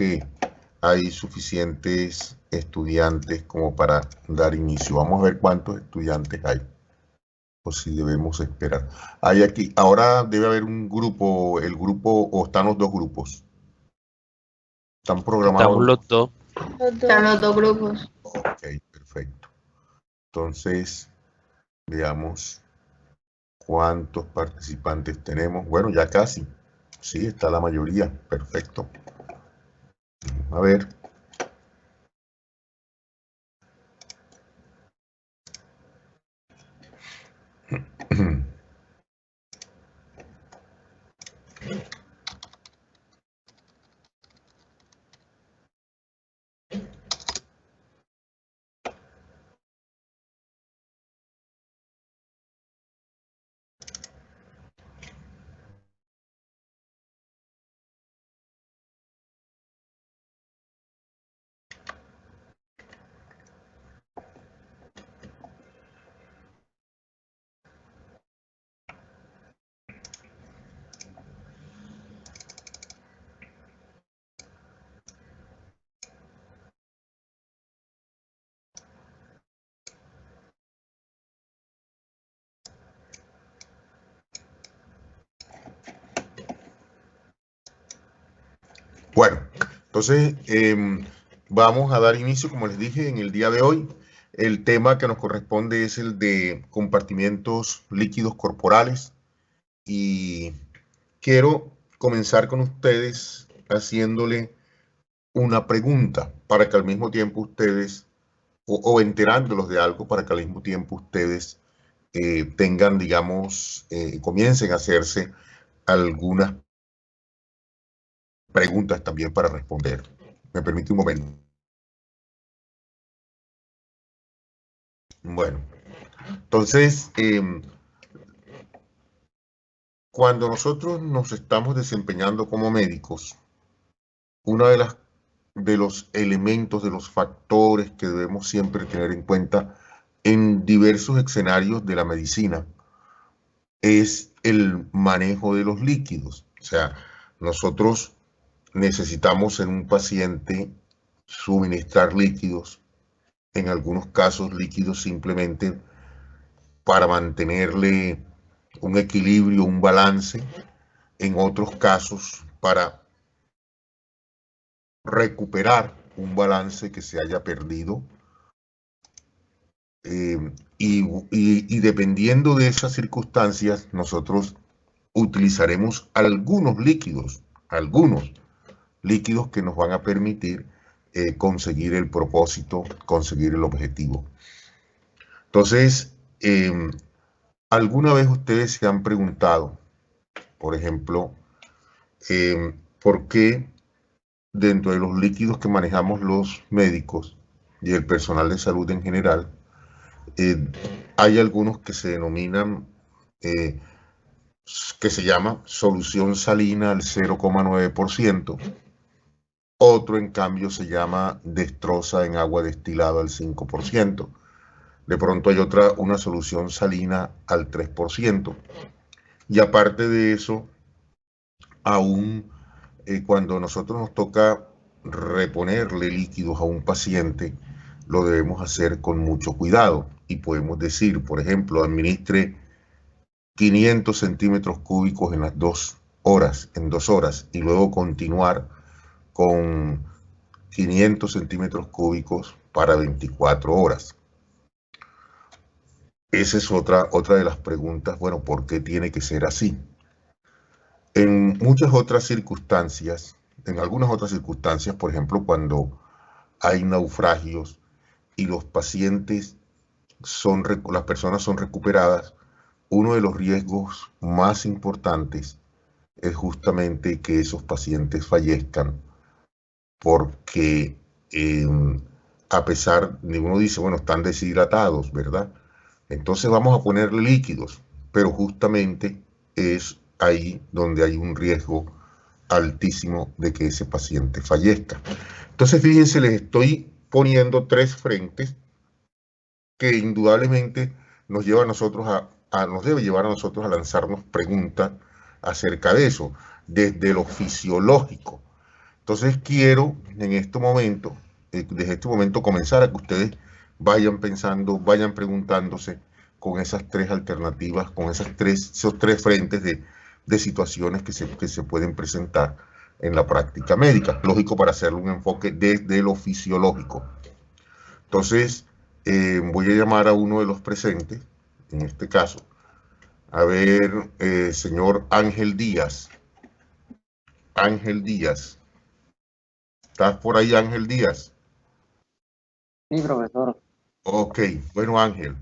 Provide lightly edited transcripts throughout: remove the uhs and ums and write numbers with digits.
que hay suficientes estudiantes como para dar inicio. Vamos a ver cuántos estudiantes hay, o si debemos esperar. Hay aquí, ahora debe haber un grupo, el grupo, o están los dos grupos. Están programados. Estamos los dos. Están los dos grupos. Ok, perfecto. Entonces, veamos cuántos participantes tenemos. Bueno, ya casi. Sí, está la mayoría. Perfecto. A ver. Bueno, entonces vamos a dar inicio, como les dije, en el día de hoy. El tema que nos corresponde es el de compartimientos líquidos corporales y quiero comenzar con ustedes haciéndole una pregunta para que al mismo tiempo ustedes, o enterándolos de algo, para que al mismo tiempo ustedes tengan, digamos, comiencen a hacerse algunas preguntas también para responder. ¿Me permite un momento? Bueno, entonces, cuando nosotros nos estamos desempeñando como médicos, uno de los elementos, de los factores que debemos siempre tener en cuenta en diversos escenarios de la medicina es el manejo de los líquidos. O sea, nosotros necesitamos en un paciente suministrar líquidos, en algunos casos líquidos simplemente para mantenerle un equilibrio, un balance, en otros casos para recuperar un balance que se haya perdido. Y dependiendo de esas circunstancias, nosotros utilizaremos algunos líquidos que nos van a permitir conseguir el propósito, conseguir el objetivo. Entonces, ¿alguna vez ustedes se han preguntado, por ejemplo, por qué dentro de los líquidos que manejamos los médicos y el personal de salud en general, hay algunos que se denominan, que se llama solución salina al 0,9%, otro en cambio se llama destroza en agua destilada al 5%, de pronto hay una solución salina al 3%, y aparte de eso, aún cuando nosotros nos toca reponerle líquidos a un paciente, lo debemos hacer con mucho cuidado y podemos decir, por ejemplo, administre 500 centímetros cúbicos en 2 horas y luego continuar con 500 centímetros cúbicos para 24 horas. Esa es otra de las preguntas, bueno, ¿por qué tiene que ser así? En muchas otras circunstancias, en algunas otras circunstancias, por ejemplo, cuando hay naufragios y los pacientes las personas son recuperadas, uno de los riesgos más importantes es justamente que esos pacientes fallezcan, porque a pesar de uno dice, bueno, están deshidratados, ¿verdad? Entonces vamos a ponerle líquidos, pero justamente es ahí donde hay un riesgo altísimo de que ese paciente fallezca. Entonces, fíjense, les estoy poniendo 3 frentes que indudablemente nos lleva a nosotros nos debe llevar a nosotros a lanzarnos preguntas acerca de eso, desde lo fisiológico. Entonces quiero en este momento, desde este momento comenzar a que ustedes vayan pensando, vayan preguntándose con esas tres alternativas, con esos tres frentes de situaciones que se pueden presentar en la práctica médica. Lógico, para hacerle un enfoque desde lo fisiológico. Entonces, voy a llamar a uno de los presentes, en este caso. A ver, señor Ángel Díaz. Ángel Díaz. ¿Estás por ahí, Ángel Díaz? Sí, profesor. Ok, bueno, Ángel,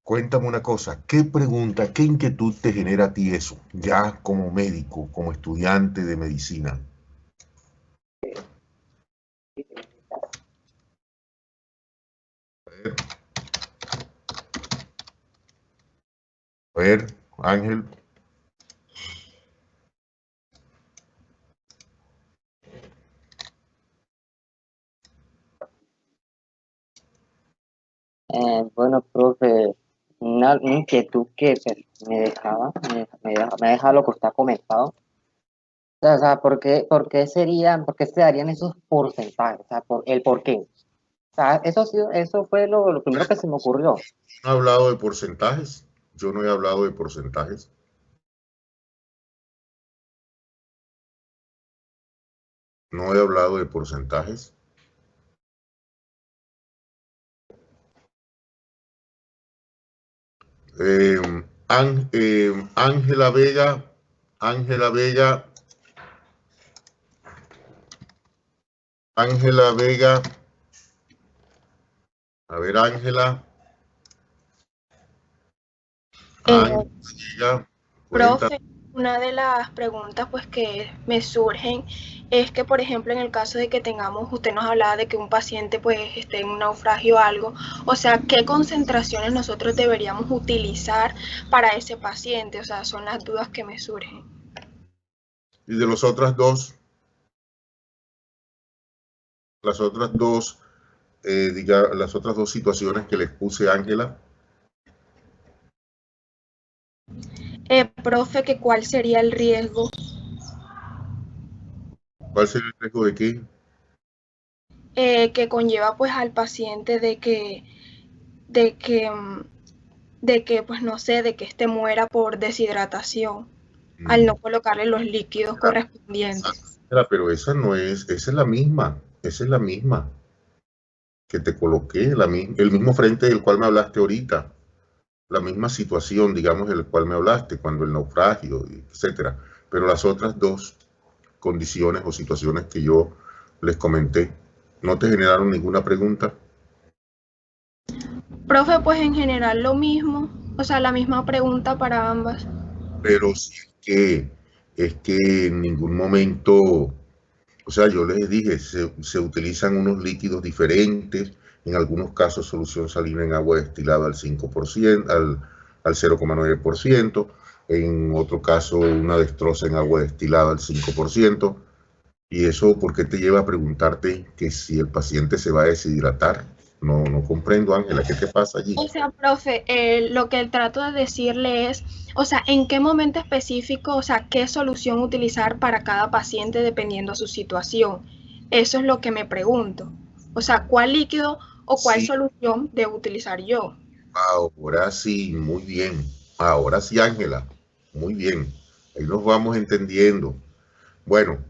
cuéntame una cosa. ¿Qué pregunta, qué inquietud te genera a ti eso, ya como médico, como estudiante de medicina? A ver, Ángel. Bueno, profe, una inquietud que pues, me deja lo que usted ha comentado. O sea, ¿por qué se darían esos porcentajes? O sea, por qué. O sea, eso fue lo primero que se me ocurrió. ¿No he hablado de porcentajes? Yo no he hablado de porcentajes. No he hablado de porcentajes. Ángela Vega, Ángela Vega, Ángela Vega. A ver, Ángela. Profe, una de las preguntas pues que me surgen es que, por ejemplo, en el caso de que tengamos, usted nos hablaba de que un paciente pues esté en un naufragio o algo, o sea, ¿qué concentraciones nosotros deberíamos utilizar para ese paciente? O sea, son las dudas que me surgen. Y de las otras dos situaciones que les puse, Ángela. Profe, que ¿cuál sería el riesgo? ¿Cuál sería el riesgo de qué? Que conlleva pues al paciente de que pues no sé, de que este muera por deshidratación al no colocarle los líquidos correspondientes. Pero esa no es, esa es la misma que te coloqué, el mismo frente del cual me hablaste ahorita, la misma situación, digamos, del cual me hablaste, cuando el naufragio, etcétera. Pero las otras dos condiciones o situaciones que yo les comenté, ¿no te generaron ninguna pregunta? Profe, pues en general lo mismo, o sea, la misma pregunta para ambas. Pero sí es que en ningún momento, o sea, yo les dije, se utilizan unos líquidos diferentes, en algunos casos solución salina en agua destilada al 5%, al 0,9%, en otro caso una destroza en agua destilada al 5%, y eso, ¿por qué te lleva a preguntarte que si el paciente se va a deshidratar? No, no comprendo, Ángela, ¿qué te pasa allí? O sea, profe, lo que trato de decirle es, o sea, en qué momento específico, o sea, qué solución utilizar para cada paciente dependiendo de su situación. Eso es lo que me pregunto. O sea, ¿cuál líquido o cuál solución debo utilizar yo? Ahora sí, muy bien. Ahora sí, Ángela, muy bien. Ahí nos vamos entendiendo. Bueno,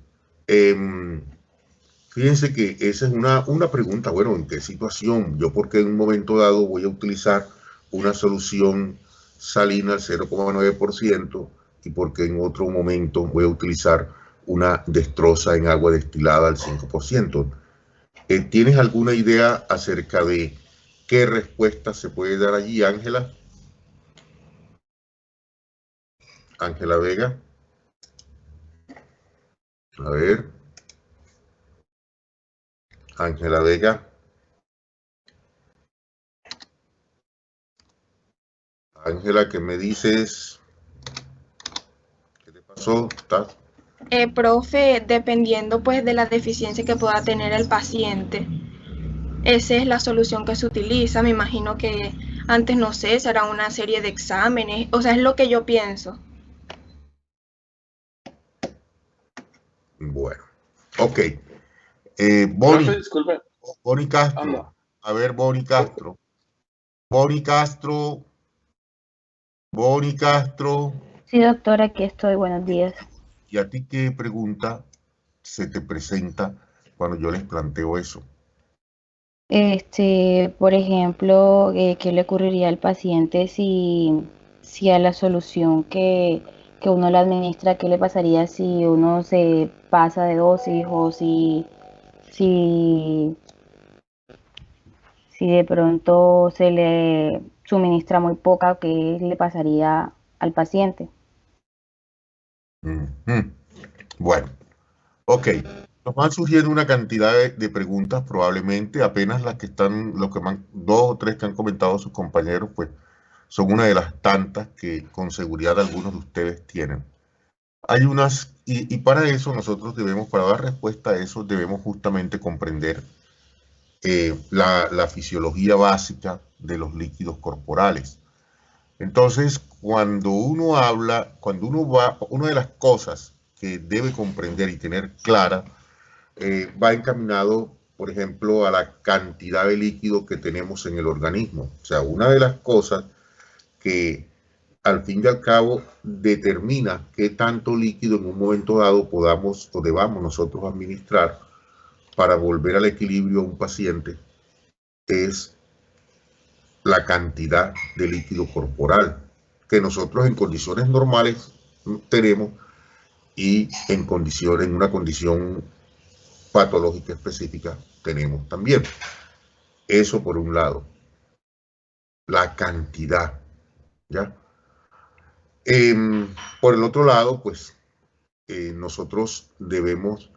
fíjense que esa es una pregunta, bueno, ¿en qué situación? Yo porque en un momento dado voy a utilizar una solución salina al 0,9% y porque en otro momento voy a utilizar una destroza en agua destilada al 5%. ¿Tienes alguna idea acerca de qué respuesta se puede dar allí, Ángela? Ángela Vega. A ver. Ángela Vega. Ángela, ¿qué me dices? ¿Qué te pasó? ¿Estás? Profe, dependiendo pues de la deficiencia que pueda tener el paciente, esa es la solución que se utiliza. Me imagino que antes, no sé, será una serie de exámenes, o sea, es lo que yo pienso. Bueno, Ok. Boni, Profe, disculpe. Boni Castro. Anda. A ver, Boni Castro. Boni Castro. Boni Castro. Sí, doctora, aquí estoy. Buenos días. ¿Y a ti qué pregunta se te presenta cuando yo les planteo eso? Por ejemplo, ¿qué le ocurriría al paciente si a la solución que uno le administra, qué le pasaría si uno se pasa de dosis o si, si de pronto se le suministra muy poca, qué le pasaría al paciente? Bueno, ok. Nos van surgiendo una cantidad de preguntas, probablemente apenas las que están, dos o tres que han comentado sus compañeros, pues son una de las tantas que con seguridad algunos de ustedes tienen. Hay unas, y para eso nosotros debemos, para dar respuesta a eso, debemos justamente comprender la fisiología básica de los líquidos corporales. Entonces, cuando uno habla, una de las cosas que debe comprender y tener clara, va encaminado, por ejemplo, a la cantidad de líquido que tenemos en el organismo. O sea, una de las cosas que al fin y al cabo determina qué tanto líquido en un momento dado podamos o debamos nosotros administrar para volver al equilibrio a un paciente es la cantidad de líquido corporal que nosotros en condiciones normales tenemos y en una condición patológica específica tenemos también. Eso por un lado. La cantidad, ¿ya? Por el otro lado, pues nosotros debemos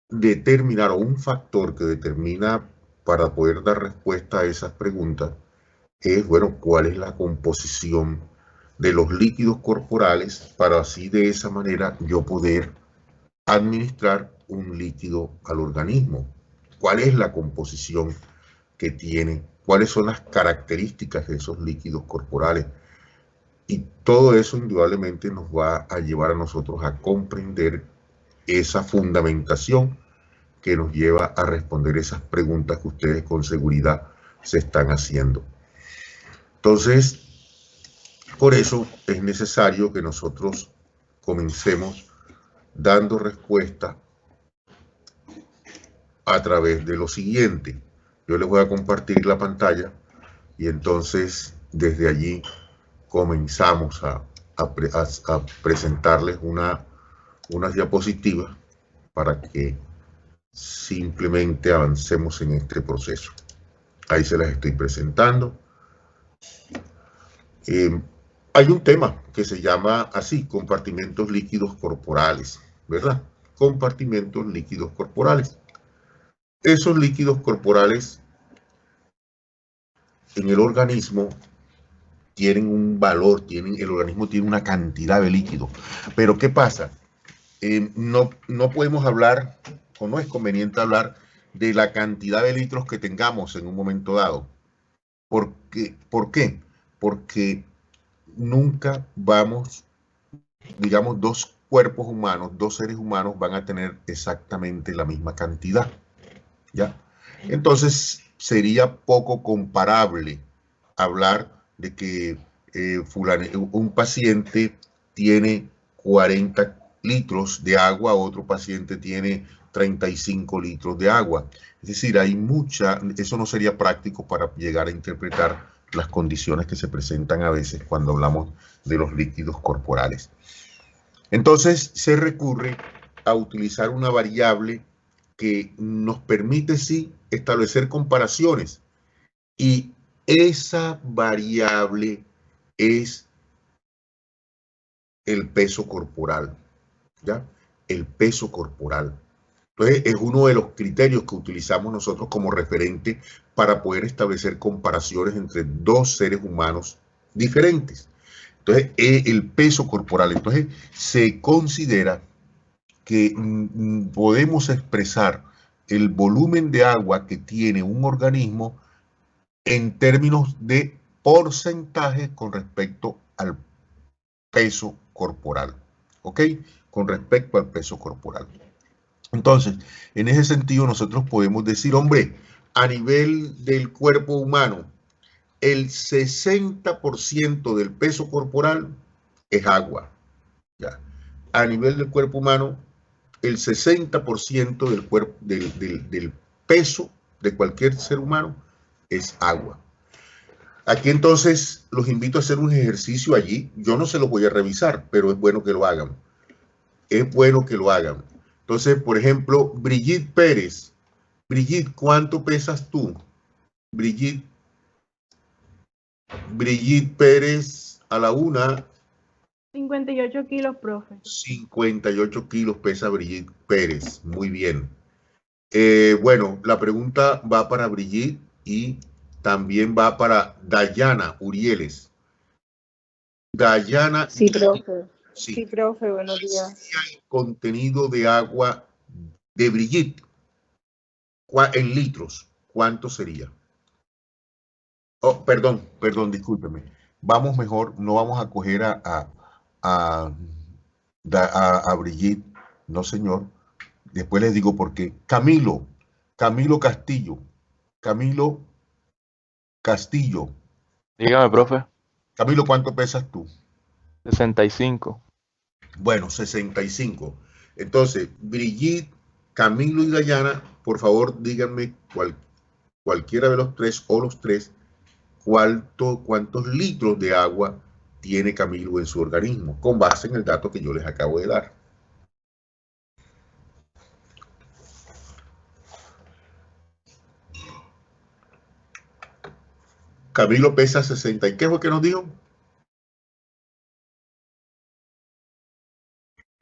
determinar, o un factor que determina para poder dar respuesta a esas preguntas es, bueno, cuál es la composición de los líquidos corporales para así de esa manera yo poder administrar un líquido al organismo. ¿Cuál es la composición que tiene? ¿Cuáles son las características de esos líquidos corporales? Y todo eso indudablemente nos va a llevar a nosotros a comprender esa fundamentación que nos lleva a responder esas preguntas que ustedes con seguridad se están haciendo. Entonces, por eso es necesario que nosotros comencemos dando respuesta a través de lo siguiente. Yo les voy a compartir la pantalla y entonces desde allí comenzamos a presentarles unas diapositivas para que simplemente avancemos en este proceso. Ahí se las estoy presentando. Hay un tema que se llama así, compartimentos líquidos corporales, ¿verdad? Compartimentos líquidos corporales. Esos líquidos corporales en el organismo tienen un valor, el organismo tiene una cantidad de líquido. Pero ¿qué pasa? No podemos hablar, o no es conveniente hablar de la cantidad de litros que tengamos en un momento dado. ¿Por qué? Porque nunca vamos, digamos, dos cuerpos humanos, dos seres humanos van a tener exactamente la misma cantidad, ¿ya? Entonces sería poco comparable hablar de que un paciente tiene 40 litros de agua, otro paciente tiene 35 litros de agua. Es decir, eso no sería práctico para llegar a interpretar las condiciones que se presentan a veces cuando hablamos de los líquidos corporales. Entonces se recurre a utilizar una variable que nos permite sí establecer comparaciones, y esa variable es el peso corporal, ¿ya? El peso corporal. Entonces, es uno de los criterios que utilizamos nosotros como referente para poder establecer comparaciones entre dos seres humanos diferentes. Entonces, el peso corporal. Entonces, se considera que podemos expresar el volumen de agua que tiene un organismo en términos de porcentaje con respecto al peso corporal, ¿ok? Con respecto al peso corporal. Entonces, en ese sentido, nosotros podemos decir, hombre, a nivel del cuerpo humano, el 60% del peso corporal es agua. ¿Ya? A nivel del cuerpo humano, el 60% del peso de cualquier ser humano es agua. Aquí entonces los invito a hacer un ejercicio allí. Yo no se lo voy a revisar, pero es bueno que lo hagan. Es bueno que lo hagan. Entonces, por ejemplo, Brigitte Pérez. Brigitte, ¿cuánto pesas tú? Brigitte Pérez a la una. 58 kilos, profe. 58 kilos pesa Brigitte Pérez. Muy bien. Bueno, la pregunta va para Brigitte y también va para Dayana Urieles. Dayana. Sí, profe. Sí, sí profe, buenos días. El contenido de agua de Brigitte en litros, ¿cuánto sería? Oh, perdón, discúlpeme. Vamos mejor, no vamos a coger a Brigitte, no señor. Después les digo por qué. Camilo Castillo. Camilo Castillo. Dígame, profe. Camilo, ¿cuánto pesas tú? 65. Bueno, 65. Entonces, Brigitte, Camilo y Dayana, por favor, díganme cualquiera de los tres o los tres, cuántos litros de agua tiene Camilo en su organismo, con base en el dato que yo les acabo de dar. Camilo pesa 60. ¿Y qué fue que nos dijo?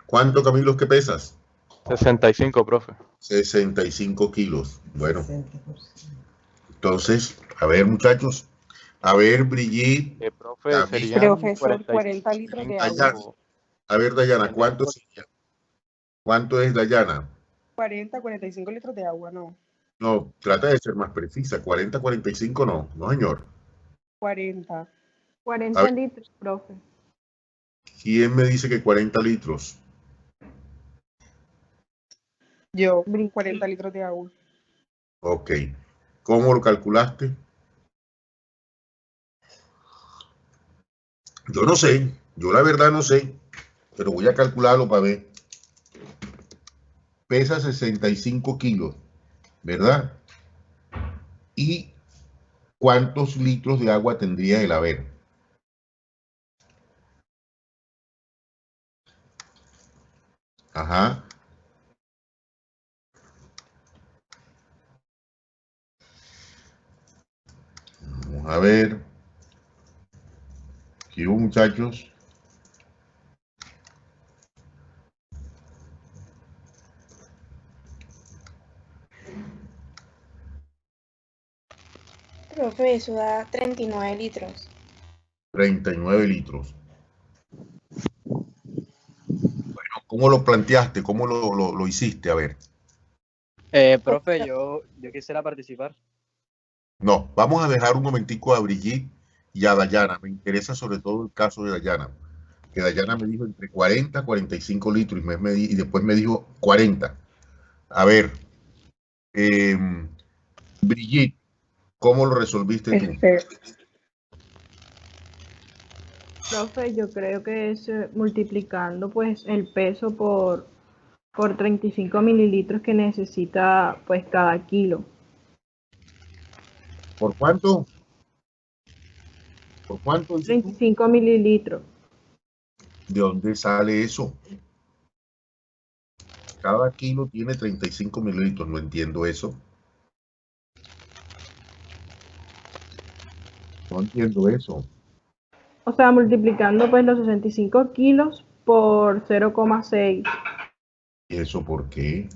¿Cuánto, Camilo, es que pesas? 65, profe. 65 kilos. Bueno. Entonces, a ver, muchachos. A ver, Brigitte. Profe, serían Profesor, 40 litros de agua. A ver, Dayana, ¿cuánto sería? ¿Cuánto es, Dayana? 45 litros de agua, no. No, trata de ser más precisa. 45 no. No, señor. 40. 40 litros, profe. ¿Quién me dice que 40 litros? Yo, 40 litros de agua. Ok. ¿Cómo lo calculaste? Yo no sé. Yo la verdad no sé. Pero voy a calcularlo para ver. Pesa 65 kilos, ¿verdad? ¿Y cuántos litros de agua tendría el haber? Ajá. Vamos a ver. ¿Qué hubo, muchachos? Profe, eso da 39 litros. 39 litros. Bueno, ¿cómo lo planteaste? ¿Cómo lo hiciste? A ver. Profe, yo quisiera participar. No, vamos a dejar un momentico a Brigitte y a Dayana. Me interesa sobre todo el caso de Dayana. Que Dayana me dijo entre 40 y 45 litros y después me dijo 40. A ver, Brigitte, ¿cómo lo resolviste tú? Profe, yo creo que es multiplicando pues el peso por 35 mililitros que necesita pues cada kilo. ¿Por cuánto? ¿Por cuánto? 35 mililitros. ¿De dónde sale eso? Cada kilo tiene 35 mililitros, no entiendo eso. No entiendo eso. O sea, multiplicando pues los 65 kilos por 0,6. ¿Y eso por qué?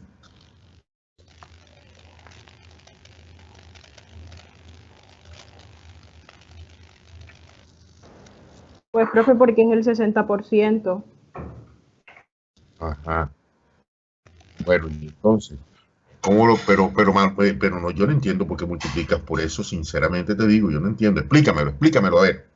Pues, profe, porque es el 60%. Ajá. Bueno, y entonces, ¿cómo lo, pero no, yo no entiendo por qué multiplicas por eso, sinceramente te digo, yo no entiendo. Explícamelo, a ver.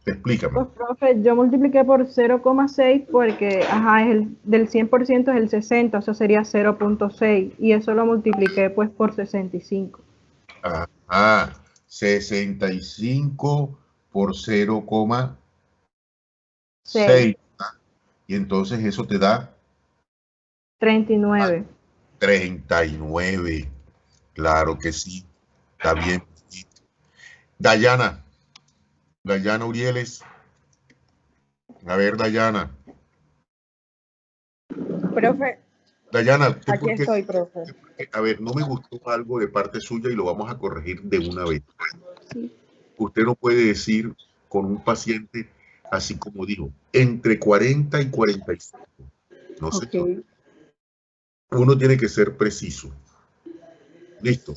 Explícame. Pues, profe, yo multipliqué por 0,6 porque, ajá, del 100% es el 60, o sea, sería 0,6. Y eso lo multipliqué, pues, por 65. Ah, 65 por 0,6. Y entonces eso te da 39. 39. Claro que sí. Está bien. Dayana Urieles. A ver, Dayana. Profe, Dayana, ¿usted aquí por qué? estoy, profe. A ver, no me gustó algo de parte suya y lo vamos a corregir de una vez. Sí. Usted no puede decir con un paciente, así como dijo, entre 40 y 45. No sé. Ok. Uno tiene que ser preciso. ¿Listo?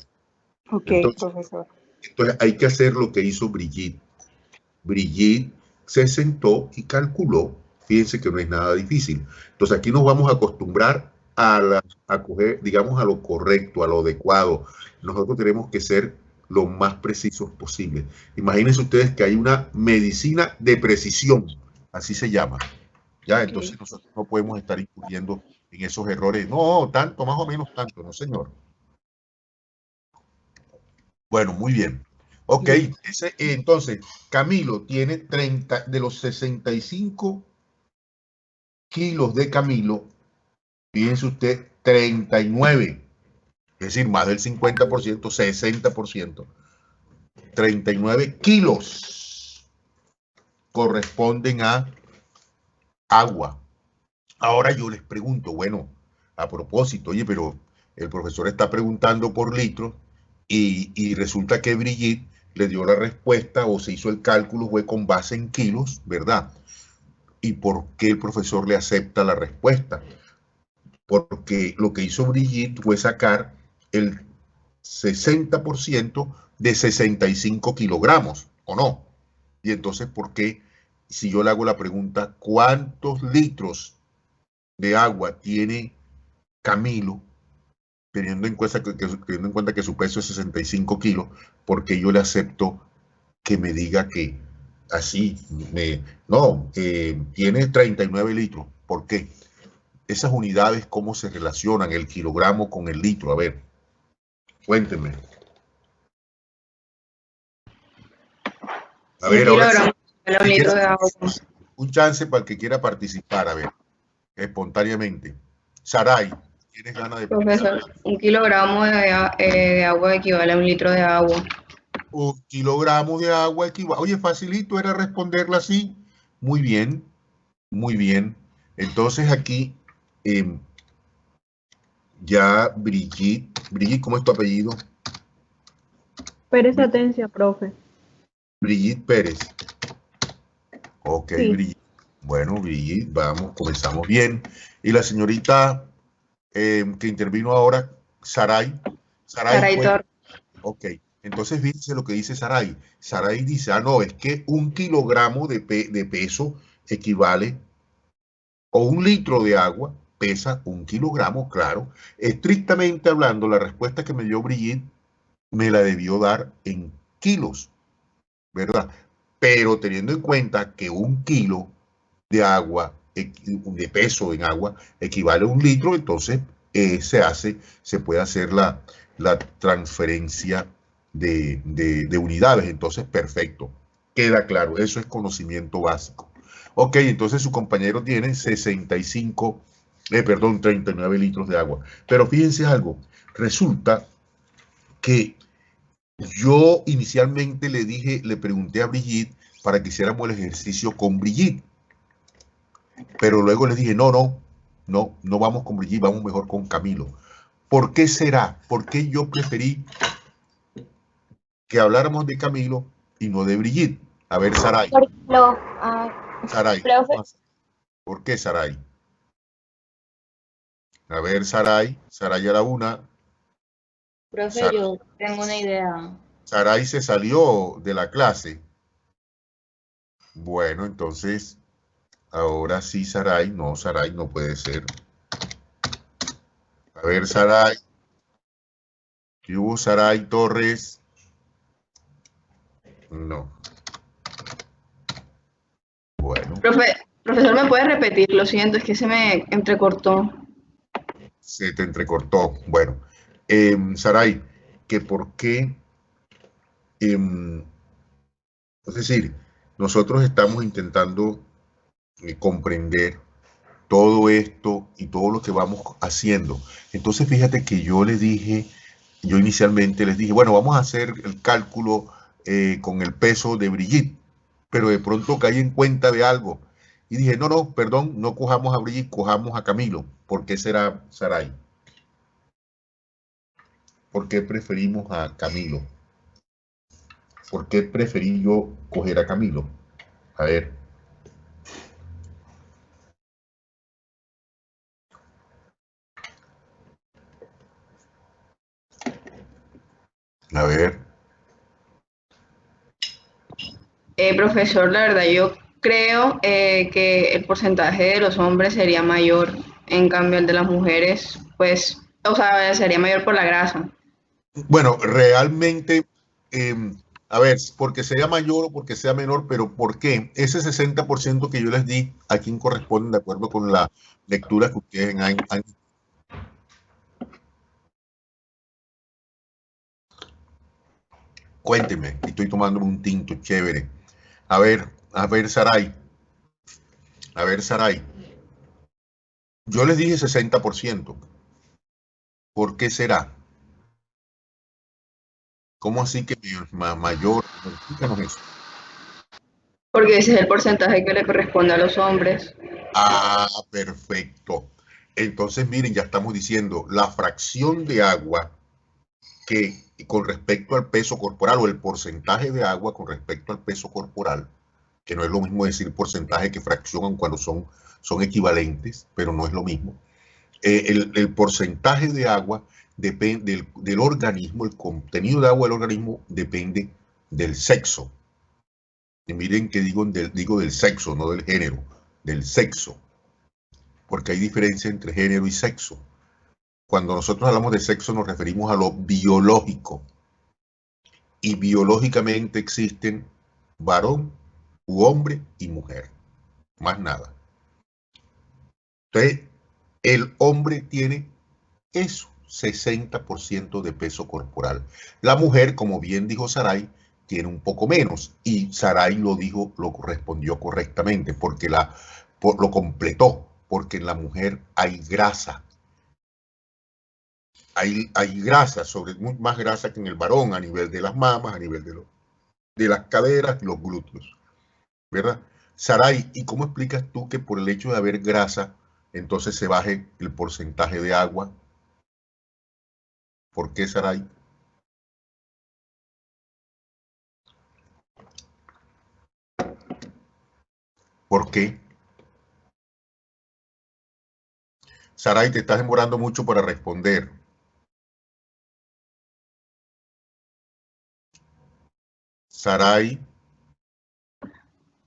Ok, Entonces profesor. hay que hacer lo que hizo Brigitte. Brigitte se sentó y calculó. Fíjense que no es nada difícil. Entonces aquí nos vamos a acostumbrar a coger, digamos, a lo correcto, a lo adecuado. Nosotros tenemos que ser lo más precisos posible. Imagínense ustedes que hay una medicina de precisión, así se llama. Ya, entonces nosotros no podemos estar incurriendo en esos errores. No, tanto, más o menos tanto, no señor. Bueno, muy bien. Ok, entonces, Camilo tiene 30, de los 65 kilos de Camilo, fíjense usted, 39, es decir, más del 50%, 60%, 39 kilos corresponden a agua. Ahora yo les pregunto, bueno, a propósito, oye, pero el profesor está preguntando por litros y resulta que Brigitte le dio la respuesta o se hizo el cálculo fue con base en kilos, ¿verdad? ¿Y por qué el profesor le acepta la respuesta? Porque lo que hizo Brigitte fue sacar el 60% de 65 kilogramos, ¿o no? Y entonces, ¿por qué? Si yo le hago la pregunta, ¿cuántos litros de agua tiene Camilo, teniendo en cuenta que su peso es 65 kilos, porque yo le acepto que me diga que así, tiene 39 litros? ¿Por qué? Esas unidades, ¿cómo se relacionan el kilogramo con el litro? A ver, cuéntenme. A ver, ahora sí, un litro de agua. un chance para el que quiera participar, a ver, espontáneamente. Saray, ¿tienes ganas de Profesor, 1 kilogramo de agua equivale a 1 litro de agua. 1 kilogramo de agua equivale. Oye, facilito era responderla así. Muy bien, muy bien. Entonces aquí ya Brigitte, ¿cómo es tu apellido? Pérez Atencia, profe. Brigitte Pérez. Ok, Sí. Brigitte. Bueno, Brigitte, vamos, comenzamos bien. Y la señorita que intervino ahora, Saray. Saray Torres. Ok, entonces fíjense lo que dice Saray. Saray dice, no, es que 1 kilogramo de peso equivale, o 1 litro de agua pesa 1 kilogramo, claro. Estrictamente hablando, la respuesta que me dio Brigitte me la debió dar en kilos, ¿verdad? Pero teniendo en cuenta que 1 kilo de agua, de peso en agua, equivale a 1 litro, entonces se puede hacer la transferencia de unidades. Entonces, perfecto, queda claro, eso es conocimiento básico. Ok, entonces su compañero tiene 39 litros de agua. Pero fíjense algo, resulta que yo inicialmente le pregunté a Brigitte para que hiciéramos el ejercicio con Brigitte. Pero luego les dije, no vamos con Brigitte, vamos mejor con Camilo. ¿Por qué será? ¿Por qué yo preferí que habláramos de Camilo y no de Brigitte? A ver, Saray. Saray. ¿Por qué, Saray? A ver, Saray a la una. Profe, Saray. yo tengo una idea. Saray se salió de la clase. Bueno, entonces, ahora sí, Saray no puede ser. A ver, Saray. ¿Qué hubo, Saray Torres? No. Bueno, Profesor, ¿me puede repetir? Lo siento, es que se me entrecortó. se te entrecortó. Bueno, Saray, que por qué, es decir, nosotros estamos intentando comprender todo esto y todo lo que vamos haciendo. Entonces, fíjate que yo inicialmente les dije, bueno, vamos a hacer el cálculo con el peso de Brigitte, pero de pronto caí en cuenta de algo y dije, no, perdón, no cojamos a Brigitte, cojamos a Camilo. ¿Por qué será, Saray? ¿Por qué preferimos a Camilo? ¿Por qué preferí yo coger a Camilo? A ver. A ver. Profesor, la verdad, yo creo que el porcentaje de los hombres sería mayor, en cambio el de las mujeres, pues, o sea, sería mayor por la grasa. Bueno, realmente, a ver, porque sea mayor o porque sea menor, pero ¿por qué? Ese 60% que yo les di, ¿a quién corresponde de acuerdo con la lectura que ustedes han. Cuénteme, estoy tomando un tinto chévere. A ver, Saray. A ver, Saray. Yo les dije 60%. ¿Por qué será? ¿Cómo así que mayor? Explícanos eso. Porque ese es el porcentaje que le corresponde a los hombres. Ah, perfecto. Entonces, miren, ya estamos diciendo, la fracción de agua que con respecto al peso corporal o el porcentaje de agua con respecto al peso corporal, que no es lo mismo decir porcentaje que fracción cuando son equivalentes, pero no es lo mismo. El porcentaje de agua depende del organismo, el contenido de agua del organismo depende del sexo. Y miren que digo del sexo, no del género, del sexo. Porque hay diferencia entre género y sexo. Cuando nosotros hablamos de sexo nos referimos a lo biológico. Y biológicamente existen varón u hombre y mujer. Más nada. Entonces, el hombre tiene eso, 60% de peso corporal. La mujer, como bien dijo Saray, tiene un poco menos. Y Saray lo respondió correctamente, porque lo completó, porque en la mujer hay grasa. Hay grasa, más grasa que en el varón, a nivel de las mamas, a nivel de las caderas y los glúteos. ¿Verdad? Saray, ¿y cómo explicas tú que por el hecho de haber grasa, entonces se baje el porcentaje de agua? ¿Por qué, Saray? ¿Por qué? Saray, te estás demorando mucho para responder. Saray.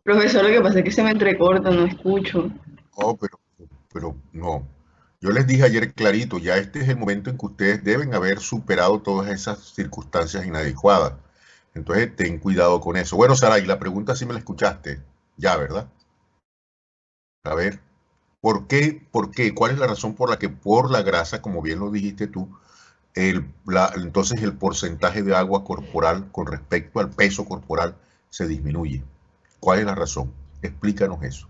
Profesor, lo que pasa es que se me entrecorta, no escucho. Oh, pero no. Yo les dije ayer clarito, ya este es el momento en que ustedes deben haber superado todas esas circunstancias inadecuadas. Entonces, ten cuidado con eso. Bueno, Saray, la pregunta sí me la escuchaste. Ya, ¿verdad? A ver, ¿por qué? ¿Cuál es la razón por la que por la grasa, como bien lo dijiste tú, entonces el porcentaje de agua corporal con respecto al peso corporal se disminuye? ¿Cuál es la razón? Explícanos eso.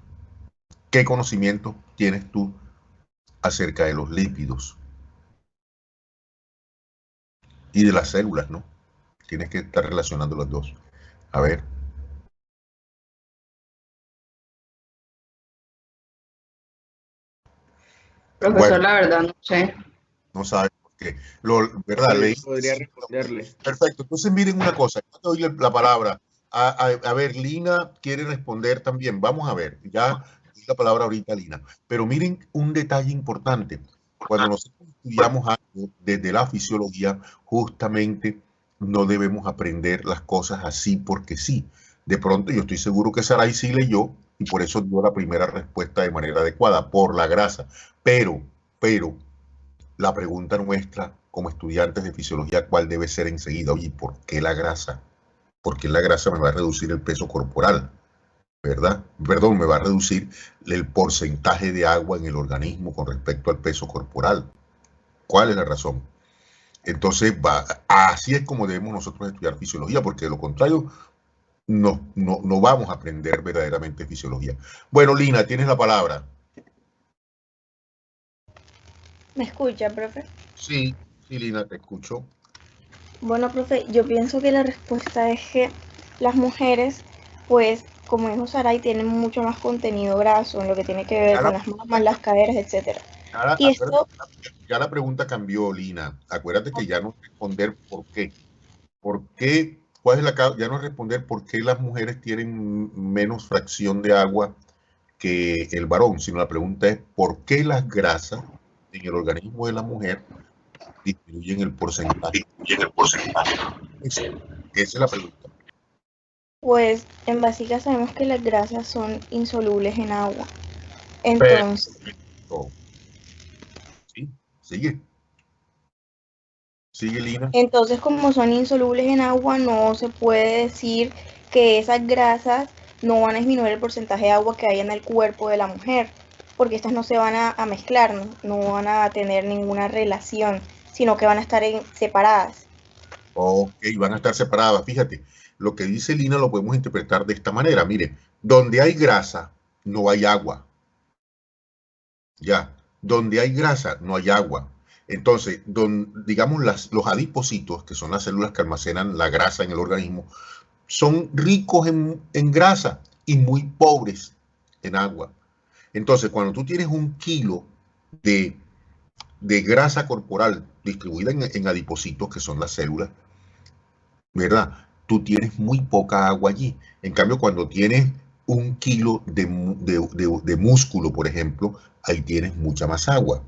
¿Qué conocimiento tienes tú acerca de los lípidos y de las células, no? Tienes que estar relacionando los dos. A ver. Profesor, Bueno, la verdad, no sé. no sabes por qué. ¿Verdad? Podría responderle. Perfecto. Entonces, miren una cosa. Yo te doy la palabra. A ver, Lina quiere responder también. Vamos a ver. Ya doy la palabra ahorita, Lina. Pero miren un detalle importante. Cuando nosotros estudiamos algo desde la fisiología, justamente no debemos aprender las cosas así porque sí. De pronto, yo estoy seguro que Saray sí leyó y por eso dio la primera respuesta de manera adecuada, por la grasa. Pero, la pregunta nuestra como estudiantes de fisiología, ¿cuál debe ser enseguida? Oye, ¿por qué la grasa? ¿Por qué la grasa me va a reducir el peso corporal? ¿verdad? Perdón, me va a reducir el porcentaje de agua en el organismo con respecto al peso corporal. ¿Cuál es la razón? Entonces, así es como debemos nosotros estudiar fisiología, porque de lo contrario no vamos a aprender verdaderamente fisiología. Bueno, Lina, tienes la palabra. ¿Me escucha, profe? Sí, Lina, te escucho. Bueno, profe, yo pienso que la respuesta es que las mujeres, pues, como dijo Saray, tienen mucho más contenido graso en lo que tiene que ver con las mamas, las caderas, etcétera. Y esto... Ya la pregunta cambió, Lina. Acuérdate que ya no responder por qué. ¿Por qué? ¿Cuál es ya no responder por qué las mujeres tienen menos fracción de agua que el varón, sino la pregunta es ¿por qué las grasas en el organismo de la mujer disminuyen el porcentaje? Esa es la pregunta. Pues en básica sabemos que las grasas son insolubles en agua. Entonces... Sí, sigue. Sigue, Lina. Entonces, como son insolubles en agua, no se puede decir que esas grasas no van a disminuir el porcentaje de agua que hay en el cuerpo de la mujer, porque estas no se van a mezclar, no van a tener ninguna relación, sino que van a estar separadas. Ok, van a estar separadas. Fíjate, lo que dice Lina lo podemos interpretar de esta manera. Mire, donde hay grasa, no hay agua. Ya, donde hay grasa, no hay agua. Entonces, digamos, los adipocitos, que son las células que almacenan la grasa en el organismo, son ricos en grasa y muy pobres en agua. Entonces, cuando tú tienes 1 kilo de grasa corporal distribuida en adipocitos, que son las células, ¿verdad? Tú tienes muy poca agua allí. En cambio, cuando tienes 1 kilo de músculo, por ejemplo, ahí tienes mucha más agua.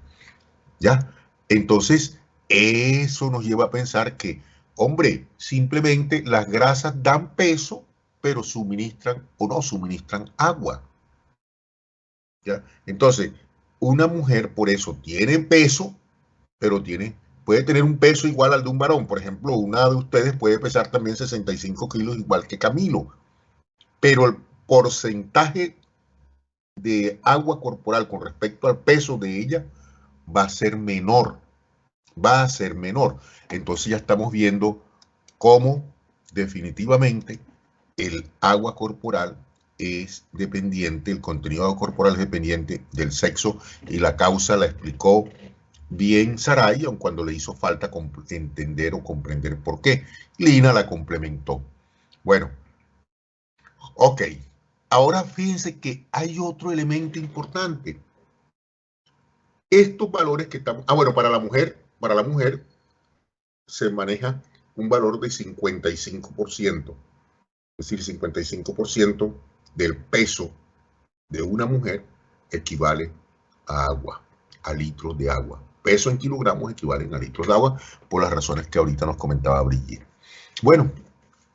¿Ya? Entonces, eso nos lleva a pensar que, hombre, simplemente las grasas dan peso, pero suministran o no suministran agua. ¿Ya? Entonces, una mujer por eso tiene peso, pero puede tener un peso igual al de un varón. Por ejemplo, una de ustedes puede pesar también 65 kilos igual que Camilo, pero el porcentaje de agua corporal con respecto al peso de ella va a ser menor. Entonces ya estamos viendo cómo definitivamente el agua corporal es dependiente, el contenido de agua corporal es dependiente del sexo, y la causa la explicó bien Saray, aun cuando le hizo falta entender o comprender por qué. Lina la complementó. Bueno, ok. Ahora fíjense que hay otro elemento importante. Estos valores que estamos... bueno, para la mujer se maneja un valor de 55%. Es decir, 55% del peso de una mujer equivale a agua, a litros de agua. Peso en kilogramos equivalen a litros de agua, por las razones que ahorita nos comentaba Brigitte. Bueno,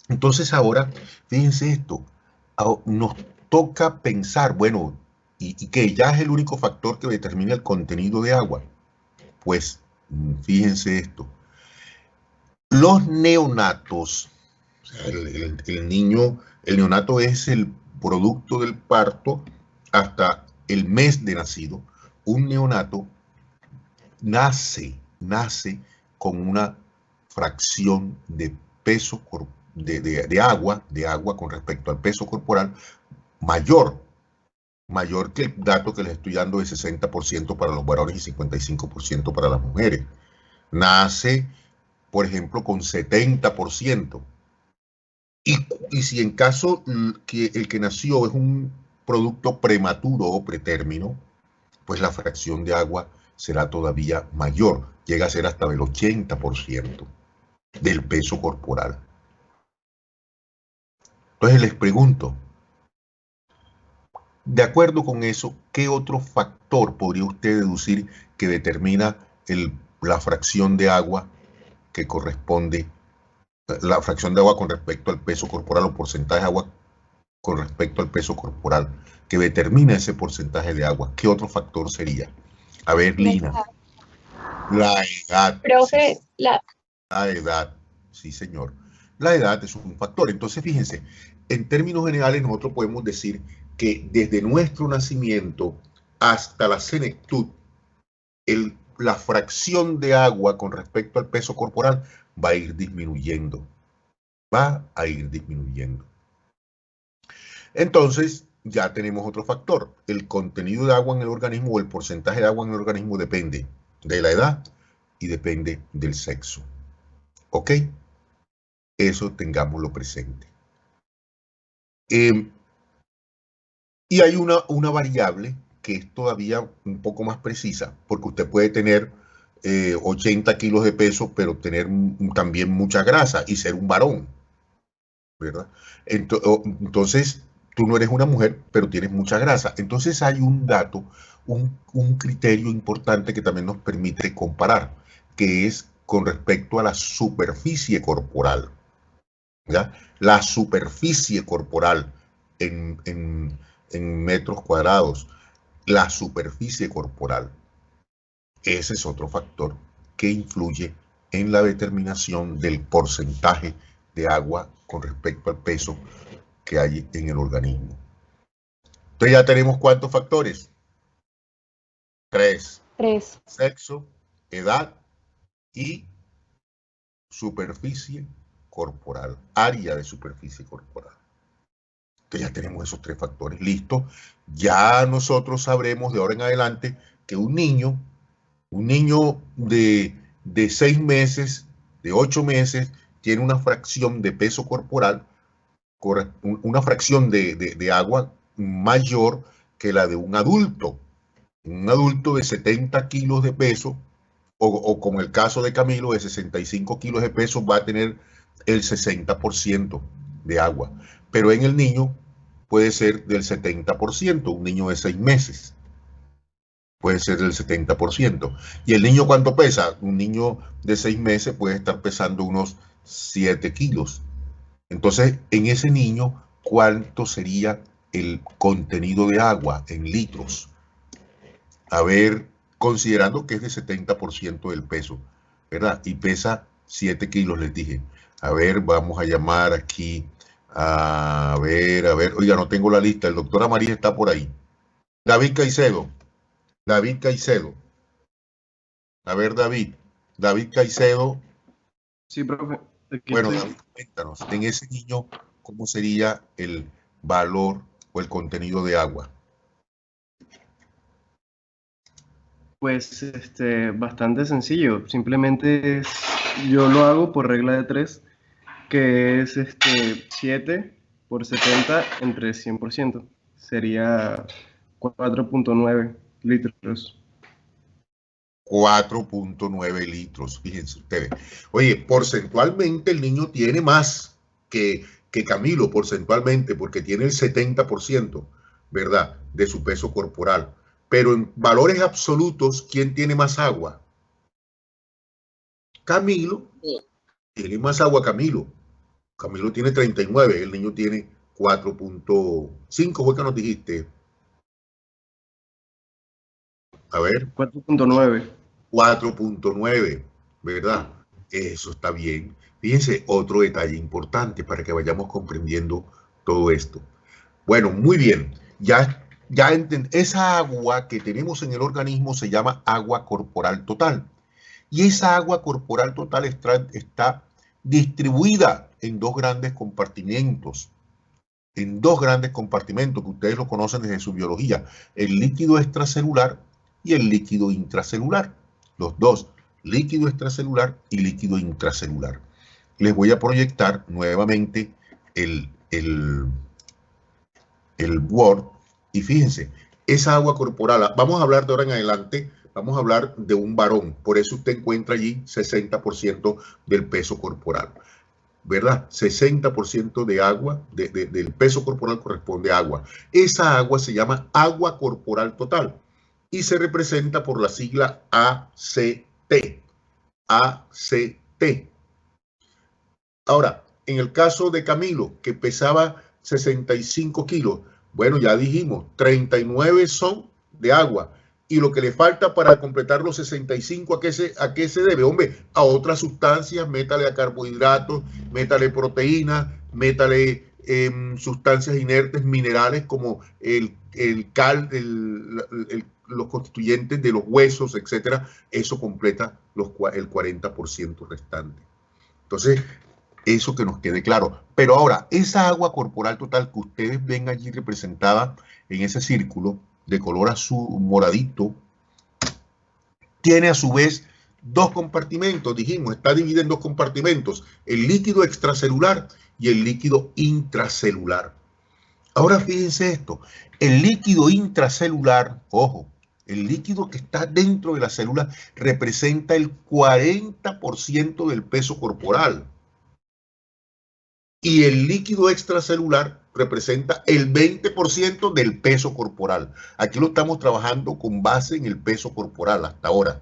entonces ahora, fíjense esto, nos toca pensar, bueno, y que ya es el único factor que determina el contenido de agua. Pues, fíjense esto. Los neonatos, el neonato es el producto del parto hasta el mes de nacido. Un neonato nace con una fracción de peso de agua con respecto al peso corporal mayor que el dato que les estoy dando de 60% para los varones y 55% para las mujeres. Nace, por ejemplo, con 70%. Y si en caso que el que nació es un producto prematuro o pretérmino, pues la fracción de agua será todavía mayor, llega a ser hasta del 80% del peso corporal. Entonces les pregunto, de acuerdo con eso, ¿qué otro factor podría usted deducir que determina la fracción de agua que corresponde, la fracción de agua con respecto al peso corporal o porcentaje de agua con respecto al peso corporal, que determina ese porcentaje de agua? ¿Qué otro factor sería? A ver, Lina. La edad. Profe, sí. La edad, sí señor. La edad es un factor. Entonces, fíjense, en términos generales nosotros podemos decir que desde nuestro nacimiento hasta la senectud, la fracción de agua con respecto al peso corporal va a ir disminuyendo. Va a ir disminuyendo. Entonces, ya tenemos otro factor. El contenido de agua en el organismo o el porcentaje de agua en el organismo depende de la edad y depende del sexo. ¿Ok? Eso tengámoslo presente. Y hay una variable que es todavía un poco más precisa, porque usted puede tener 80 kilos de peso, pero tener también mucha grasa y ser un varón, ¿verdad? Entonces, tú no eres una mujer, pero tienes mucha grasa. Entonces hay un dato, un criterio importante que también nos permite comparar, que es con respecto a la superficie corporal. ¿Ya? La superficie corporal en metros cuadrados, la superficie corporal. Ese es otro factor que influye en la determinación del porcentaje de agua con respecto al peso que hay en el organismo. Entonces ya tenemos ¿cuántos factores? 3. 3. Sexo, edad y superficie corporal, área de superficie corporal. Entonces ya tenemos esos 3 factores. Listo. Ya nosotros sabremos de ahora en adelante que un niño de 6 meses, de 8 meses, tiene una fracción de peso corporal, una fracción de agua mayor que la de un adulto. Un adulto de 70 kilos de peso, o como el caso de Camilo, de 65 kilos de peso, va a tener el 60% de agua. Pero en el niño puede ser del 70%, un niño de 6 meses. Puede ser del 70%. ¿Y el niño cuánto pesa? Un niño de 6 meses puede estar pesando unos 7 kilos. Entonces, en ese niño, ¿cuánto sería el contenido de agua en litros? A ver, considerando que es de 70% del peso, ¿verdad? Y pesa 7 kilos, les dije. A ver, vamos a llamar aquí. A ver. Oiga, no tengo la lista. El doctor Amarillo está por ahí. David Caicedo. A ver, David Caicedo. Sí, profe. Bueno, David, cuéntanos, en ese niño, ¿cómo sería el valor o el contenido de agua? Pues bastante sencillo. Simplemente yo lo hago por regla de 3, que es 7 por 70 entre 100%. Sería 4.9 litros. 4.9 litros, fíjense ustedes. Oye, porcentualmente el niño tiene más que Camilo, porcentualmente, porque tiene el 70%, ¿verdad?, de su peso corporal. Pero en valores absolutos, ¿quién tiene más agua? Camilo. Tiene más agua Camilo. Camilo tiene 39, el niño tiene 4.5, ¿fue que nos dijiste? A ver. 4.9. 4.9, ¿verdad? Eso está bien. Fíjense, otro detalle importante para que vayamos comprendiendo todo esto. Bueno, muy bien. Ya esa agua que tenemos en el organismo se llama agua corporal total. Y esa agua corporal total está distribuida en 2 grandes compartimentos. En 2 grandes compartimentos que ustedes lo conocen desde su biología. El líquido extracelular y el líquido intracelular. Los 2, líquido extracelular y líquido intracelular. Les voy a proyectar nuevamente el Word. Y fíjense, esa agua corporal, vamos a hablar de ahora en adelante, vamos a hablar de un varón. Por eso usted encuentra allí 60% del peso corporal, ¿verdad? 60% de agua, del peso corporal corresponde a agua. Esa agua se llama agua corporal total y se representa por la sigla ACT. ACT. Ahora, en el caso de Camilo, que pesaba 65 kilos, bueno, ya dijimos, 39 son de agua. Y lo que le falta para completar los 65, ¿a qué se debe? Hombre, a otras sustancias, métale a carbohidratos, métale proteínas, métale sustancias inertes, minerales como los constituyentes de los huesos, etcétera, eso completa el 40% restante. Entonces, eso que nos quede claro. Pero ahora, esa agua corporal total que ustedes ven allí representada en ese círculo de color azul moradito, tiene a su vez dos compartimentos, dijimos, está dividido en dos compartimentos, el líquido extracelular y el líquido intracelular. Ahora fíjense esto, el líquido intracelular, ojo, el líquido que está dentro de la célula representa el 40% del peso corporal. Y el líquido extracelular representa el 20% del peso corporal. Aquí lo estamos trabajando con base en el peso corporal hasta ahora.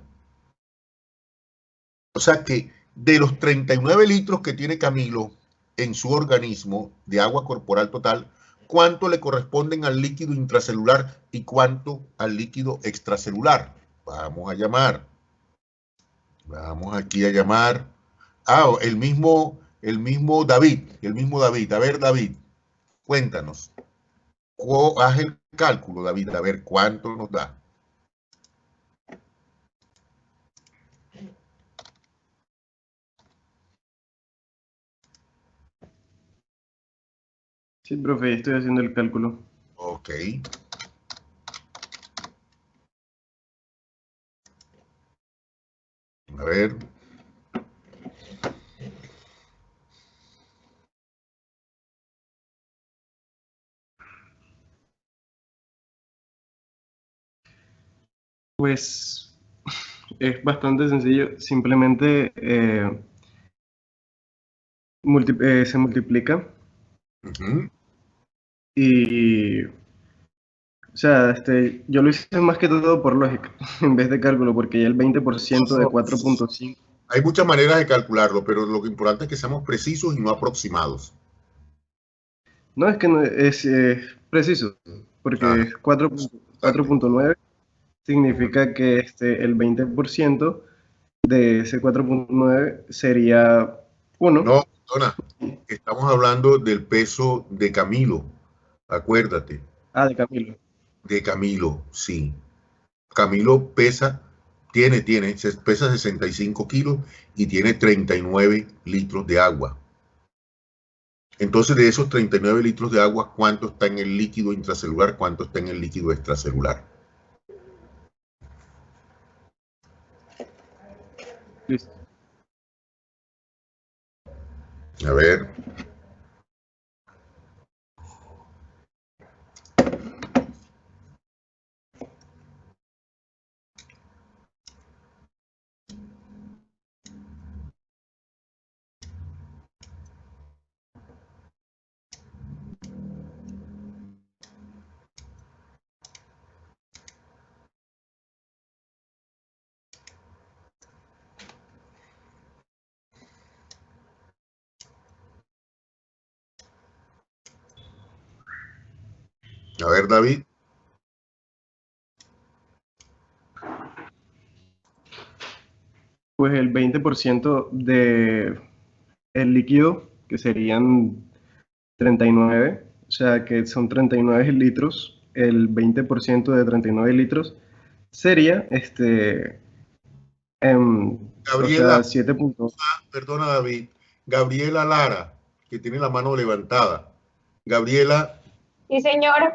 O sea que de los 39 litros que tiene Camilo en su organismo de agua corporal total, ¿cuánto le corresponden al líquido intracelular y cuánto al líquido extracelular? Vamos a llamar. Vamos aquí a llamar. El mismo David. A ver, David, cuéntanos. Haz el cálculo, David, a ver cuánto nos da. Sí, profe, estoy haciendo el cálculo. Ok. A ver. Pues es bastante sencillo, simplemente se multiplica y, o sea, yo lo hice más que todo por lógica, en vez de cálculo, porque ya el 20% de 4.5. Hay muchas maneras de calcularlo, pero lo importante es que seamos precisos y no aproximados. No, es que no es preciso, porque 4.9 significa que el 20% de ese 4.9 sería 1. No, perdona, estamos hablando del peso de Camilo, acuérdate. De Camilo. De Camilo, sí. Camilo pesa 65 kilos y tiene 39 litros de agua. Entonces, de esos 39 litros de agua, ¿cuánto está en el líquido intracelular? ¿Cuánto está en el líquido extracelular? Listo. A ver. A ver, David. Pues el 20% de el líquido, que serían 39, o sea que son 39 litros, el 20% de 39 litros sería Gabriela, o sea, 7 puntos. Perdona, David. Gabriela Lara, que tiene la mano levantada. Gabriela. Sí, señor.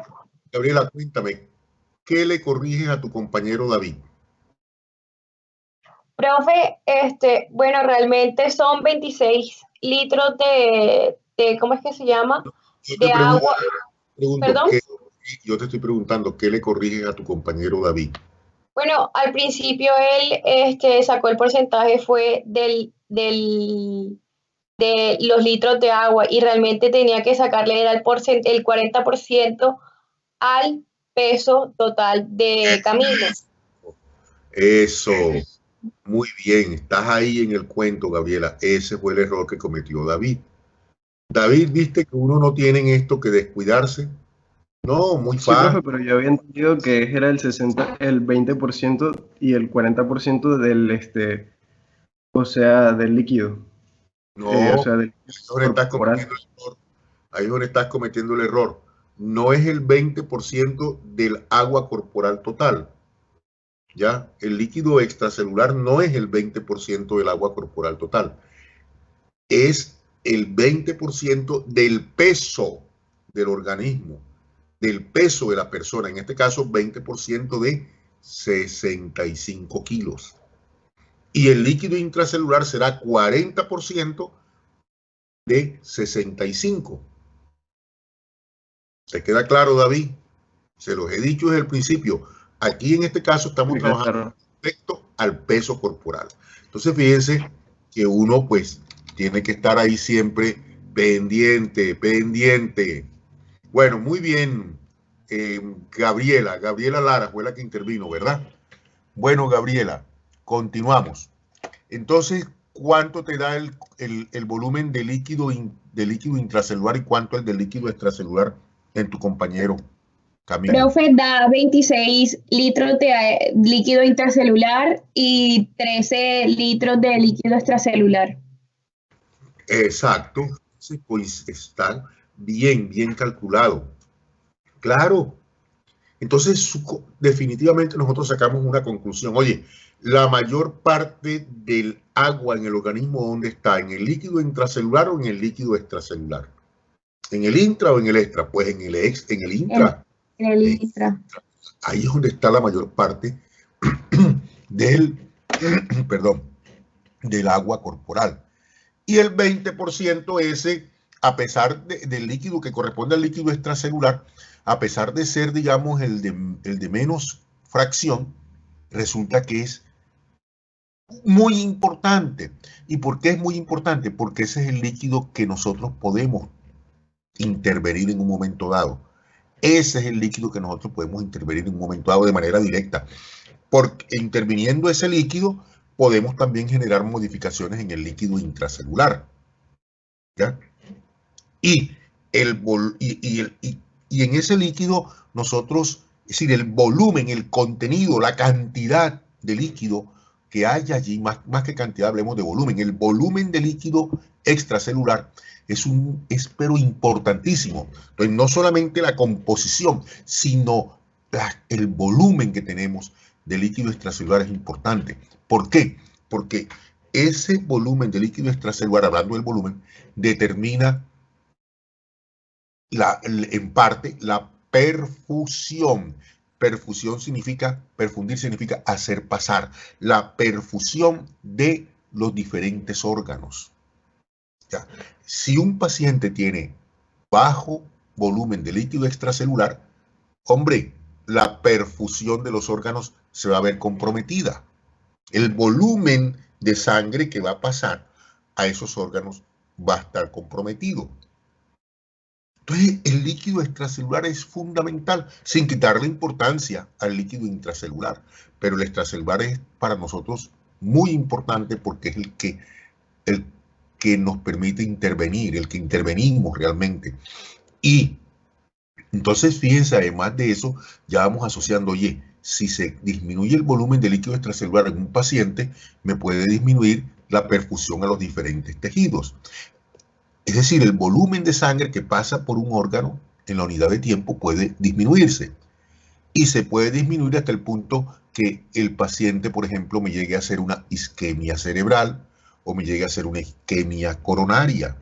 Gabriela, cuéntame, ¿qué le corriges a tu compañero David? Profe, bueno, realmente son 26 litros de ¿cómo es que se llama? De agua. ¿Perdón? Yo te estoy preguntando, ¿qué le corriges a tu compañero David? Bueno, al principio él sacó el porcentaje fue de los litros de agua y realmente tenía que sacarle el 40% al peso total de Camilo. Eso, muy bien, estás ahí en el cuento, Gabriela. Ese fue el error que cometió David. David, ¿viste que uno no tiene en esto que descuidarse? No, muy fácil. Sí, profe, pero yo había entendido que era el 20% y el 40% del, o sea, del líquido. No, o sea, del estás cometiendo el error. Ahí es donde estás cometiendo el error. No es el 20% del agua corporal total. ¿Ya? El líquido extracelular no es el 20% del agua corporal total. Es el 20% del peso del organismo, del peso de la persona. En este caso, 20% de 65 kilos. Y el líquido intracelular será 40% de 65. ¿Te queda claro, David? Se los he dicho desde el principio. Aquí en este caso estamos trabajando respecto al peso corporal. Entonces fíjense que uno pues tiene que estar ahí siempre pendiente. Bueno, muy bien. Gabriela Lara fue la que intervino, ¿verdad? Bueno, Gabriela, continuamos. Entonces, ¿cuánto te da el volumen de líquido intracelular y cuánto el de líquido extracelular en tu compañero Camilo? Profe, da 26 litros de líquido intracelular y 13 litros de líquido extracelular. Exacto. Pues está bien calculado. Claro. Entonces, definitivamente nosotros sacamos una conclusión. Oye, la mayor parte del agua en el organismo, ¿dónde está? ¿En el líquido intracelular o en el líquido extracelular? ¿En el intra o en el extra? Pues en el intra. En el intra. Ahí es donde está la mayor parte del agua corporal. Y el 20% ese, a pesar del líquido que corresponde al líquido extracelular, a pesar de ser, digamos, el de menos fracción, resulta que es muy importante. ¿Y por qué es muy importante? Porque ese es el líquido que nosotros podemos intervenir en un momento dado. Ese es el líquido que nosotros podemos intervenir en un momento dado de manera directa. Porque interviniendo ese líquido, podemos también generar modificaciones en el líquido intracelular. ¿Ya? Y en ese líquido nosotros, es decir, el volumen, el contenido, la cantidad de líquido que hay allí, más que cantidad, hablemos de volumen. El volumen de líquido extracelular es pero importantísimo. Entonces, no solamente la composición, sino el volumen que tenemos de líquido extracelular es importante. ¿Por qué? Porque ese volumen de líquido extracelular, hablando del volumen, determina en parte la perfusión. Perfundir significa hacer pasar. La perfusión de los diferentes órganos. ¿Ya? Si un paciente tiene bajo volumen de líquido extracelular, hombre, la perfusión de los órganos se va a ver comprometida. El volumen de sangre que va a pasar a esos órganos va a estar comprometido. Entonces, el líquido extracelular es fundamental, sin quitarle importancia al líquido intracelular. Pero el extracelular es para nosotros muy importante porque es el que nos permite intervenir, el que intervenimos realmente. Y entonces, fíjense, además de eso, ya vamos asociando, oye, si se disminuye el volumen de líquido extracelular en un paciente, me puede disminuir la perfusión a los diferentes tejidos. Es decir, el volumen de sangre que pasa por un órgano en la unidad de tiempo puede disminuirse. Y se puede disminuir hasta el punto que el paciente, por ejemplo, me llegue a hacer una isquemia cerebral o me llegue a hacer una isquemia coronaria.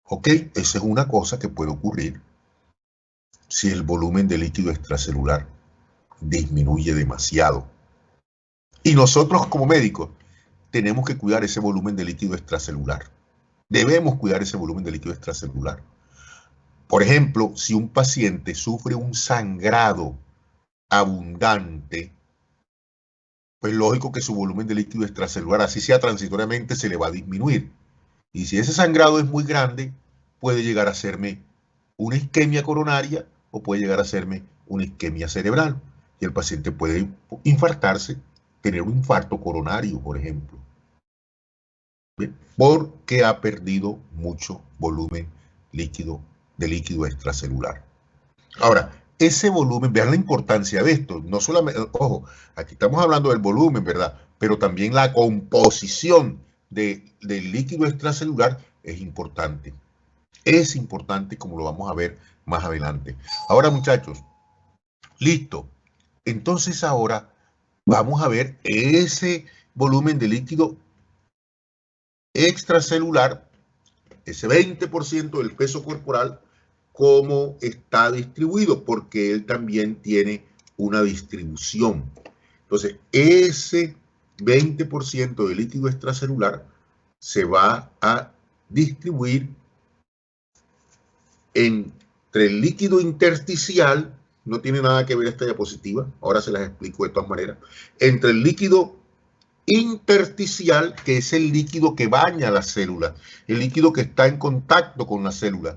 ¿Ok? Esa es una cosa que puede ocurrir si el volumen de líquido extracelular disminuye demasiado. Y nosotros como médicos tenemos que cuidar ese volumen de líquido extracelular. Debemos cuidar ese volumen de líquido extracelular. Por ejemplo, si un paciente sufre un sangrado abundante, pues lógico que su volumen de líquido extracelular, así sea transitoriamente, se le va a disminuir. Y si ese sangrado es muy grande, puede llegar a hacerme una isquemia coronaria o puede llegar a hacerme una isquemia cerebral. Y el paciente puede infartarse, tener un infarto coronario, por ejemplo. ¿Bien? Porque ha perdido mucho volumen de líquido extracelular. Ahora, ese volumen, vean la importancia de esto, no solamente, ojo, aquí estamos hablando del volumen, ¿verdad? Pero también la composición del líquido extracelular es importante. Es importante, como lo vamos a ver más adelante. Ahora, muchachos, listo. Entonces ahora vamos a ver ese volumen de líquido extracelular, ese 20% del peso corporal, cómo está distribuido, porque él también tiene una distribución. Entonces, ese 20% de líquido extracelular se va a distribuir entre el líquido intersticial, no tiene nada que ver esta diapositiva, ahora se las explico de todas maneras, entre el líquido intersticial, que es el líquido que baña la célula, el líquido que está en contacto con la célula,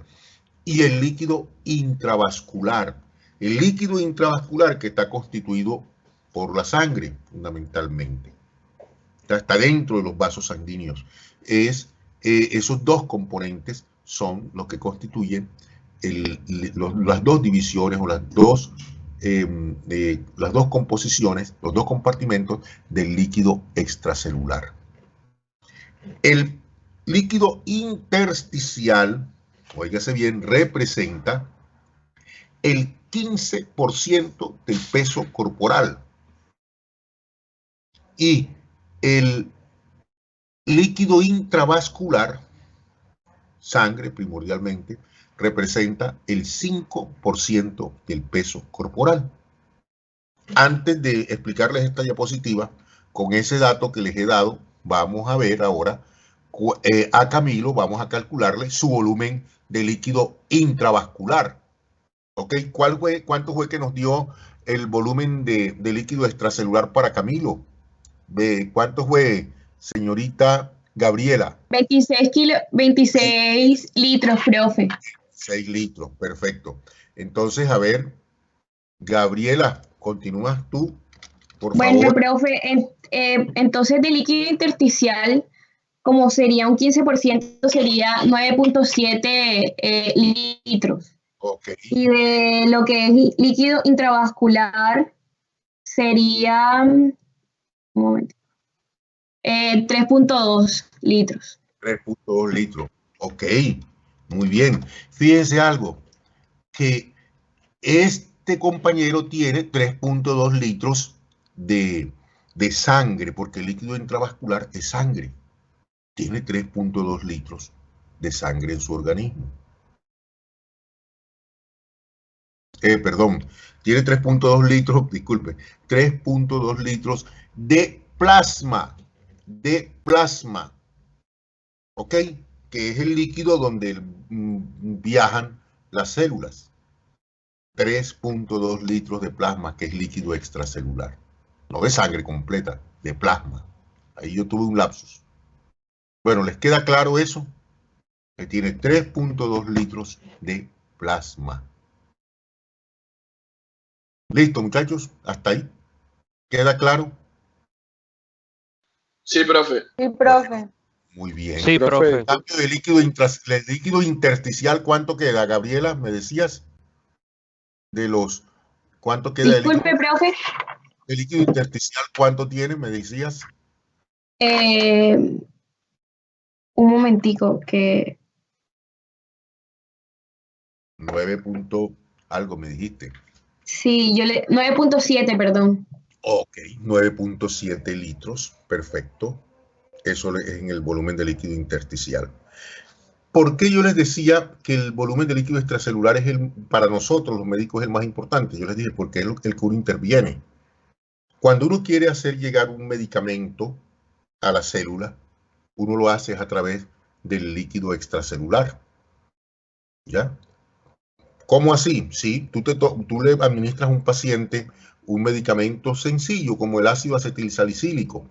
y el líquido intravascular. El líquido intravascular que está constituido por la sangre, fundamentalmente. Está dentro de los vasos sanguíneos. Esos dos componentes son los que constituyen las dos divisiones o las dos composiciones, los dos compartimentos del líquido extracelular. El líquido intersticial, óigase bien, representa el 15% del peso corporal. Y el líquido intravascular, sangre primordialmente, representa el 5% del peso corporal. Antes de explicarles esta diapositiva, con ese dato que les he dado, vamos a ver ahora a Camilo, vamos a calcularle su volumen de líquido intravascular. ¿Ok? ¿Cuánto fue que nos dio el volumen de líquido extracelular para Camilo? ¿Cuánto fue, señorita Gabriela? 26 litros, profe. 6 litros, perfecto. Entonces, a ver, Gabriela, continúas tú, por favor. Bueno, profe, entonces de líquido intersticial, como sería un 15%, sería 9.7 litros. Okay. Y de lo que es líquido intravascular, sería, un momento, 3.2 litros. 3.2 litros, ok, muy bien. Fíjense algo, que este compañero tiene 3.2 litros de sangre, porque el líquido intravascular es sangre. Tiene 3.2 litros de sangre en su organismo. Perdón, tiene 3.2 litros, disculpe, 3.2 litros de plasma, ¿ok? Que es el líquido donde viajan las células. 3.2 litros de plasma, que es líquido extracelular. No de sangre completa, de plasma. Ahí yo tuve un lapsus. Bueno, ¿les queda claro eso? Que tiene 3.2 litros de plasma. Listo, muchachos, hasta ahí. ¿Queda claro? Sí, profe. Sí, profe. Muy bien. Sí, profe. El cambio de líquido intersticial, ¿cuánto queda, Gabriela? ¿Me decías? ¿Cuánto queda Disculpe, profe. el líquido intersticial? ¿Cuánto tiene? ¿Me decías? Un momentico, que... 9 punto algo me dijiste. Sí, 9.7, perdón. Ok, 9.7 litros, perfecto. Eso es en el volumen de líquido intersticial. ¿Por qué yo les decía que el volumen de líquido extracelular es para nosotros, los médicos, es el más importante? Yo les dije, porque es el que uno interviene. Cuando uno quiere hacer llegar un medicamento a la célula, uno lo hace a través del líquido extracelular. ¿Ya? ¿Cómo así? Sí, tú le administras a un paciente un medicamento sencillo como el ácido acetilsalicílico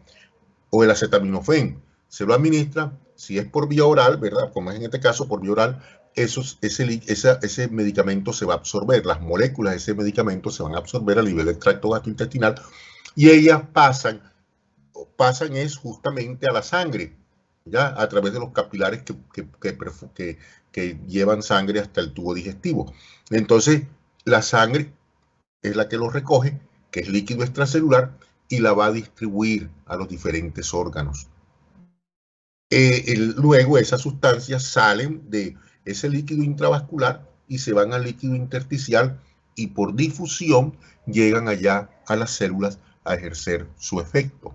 o el acetaminofén. Se lo administra, si es por vía oral, ¿verdad? Como es en este caso por vía oral, ese medicamento se va a absorber. Las moléculas de ese medicamento se van a absorber a nivel del tracto gastrointestinal y ellas pasan es justamente a la sangre, ¿ya? A través de los capilares que llevan sangre hasta el tubo digestivo. Entonces, la sangre es la que lo recoge, que es líquido extracelular, y la va a distribuir a los diferentes órganos. Luego esas sustancias salen ese líquido intravascular y se van al líquido intersticial y por difusión llegan allá a las células a ejercer su efecto.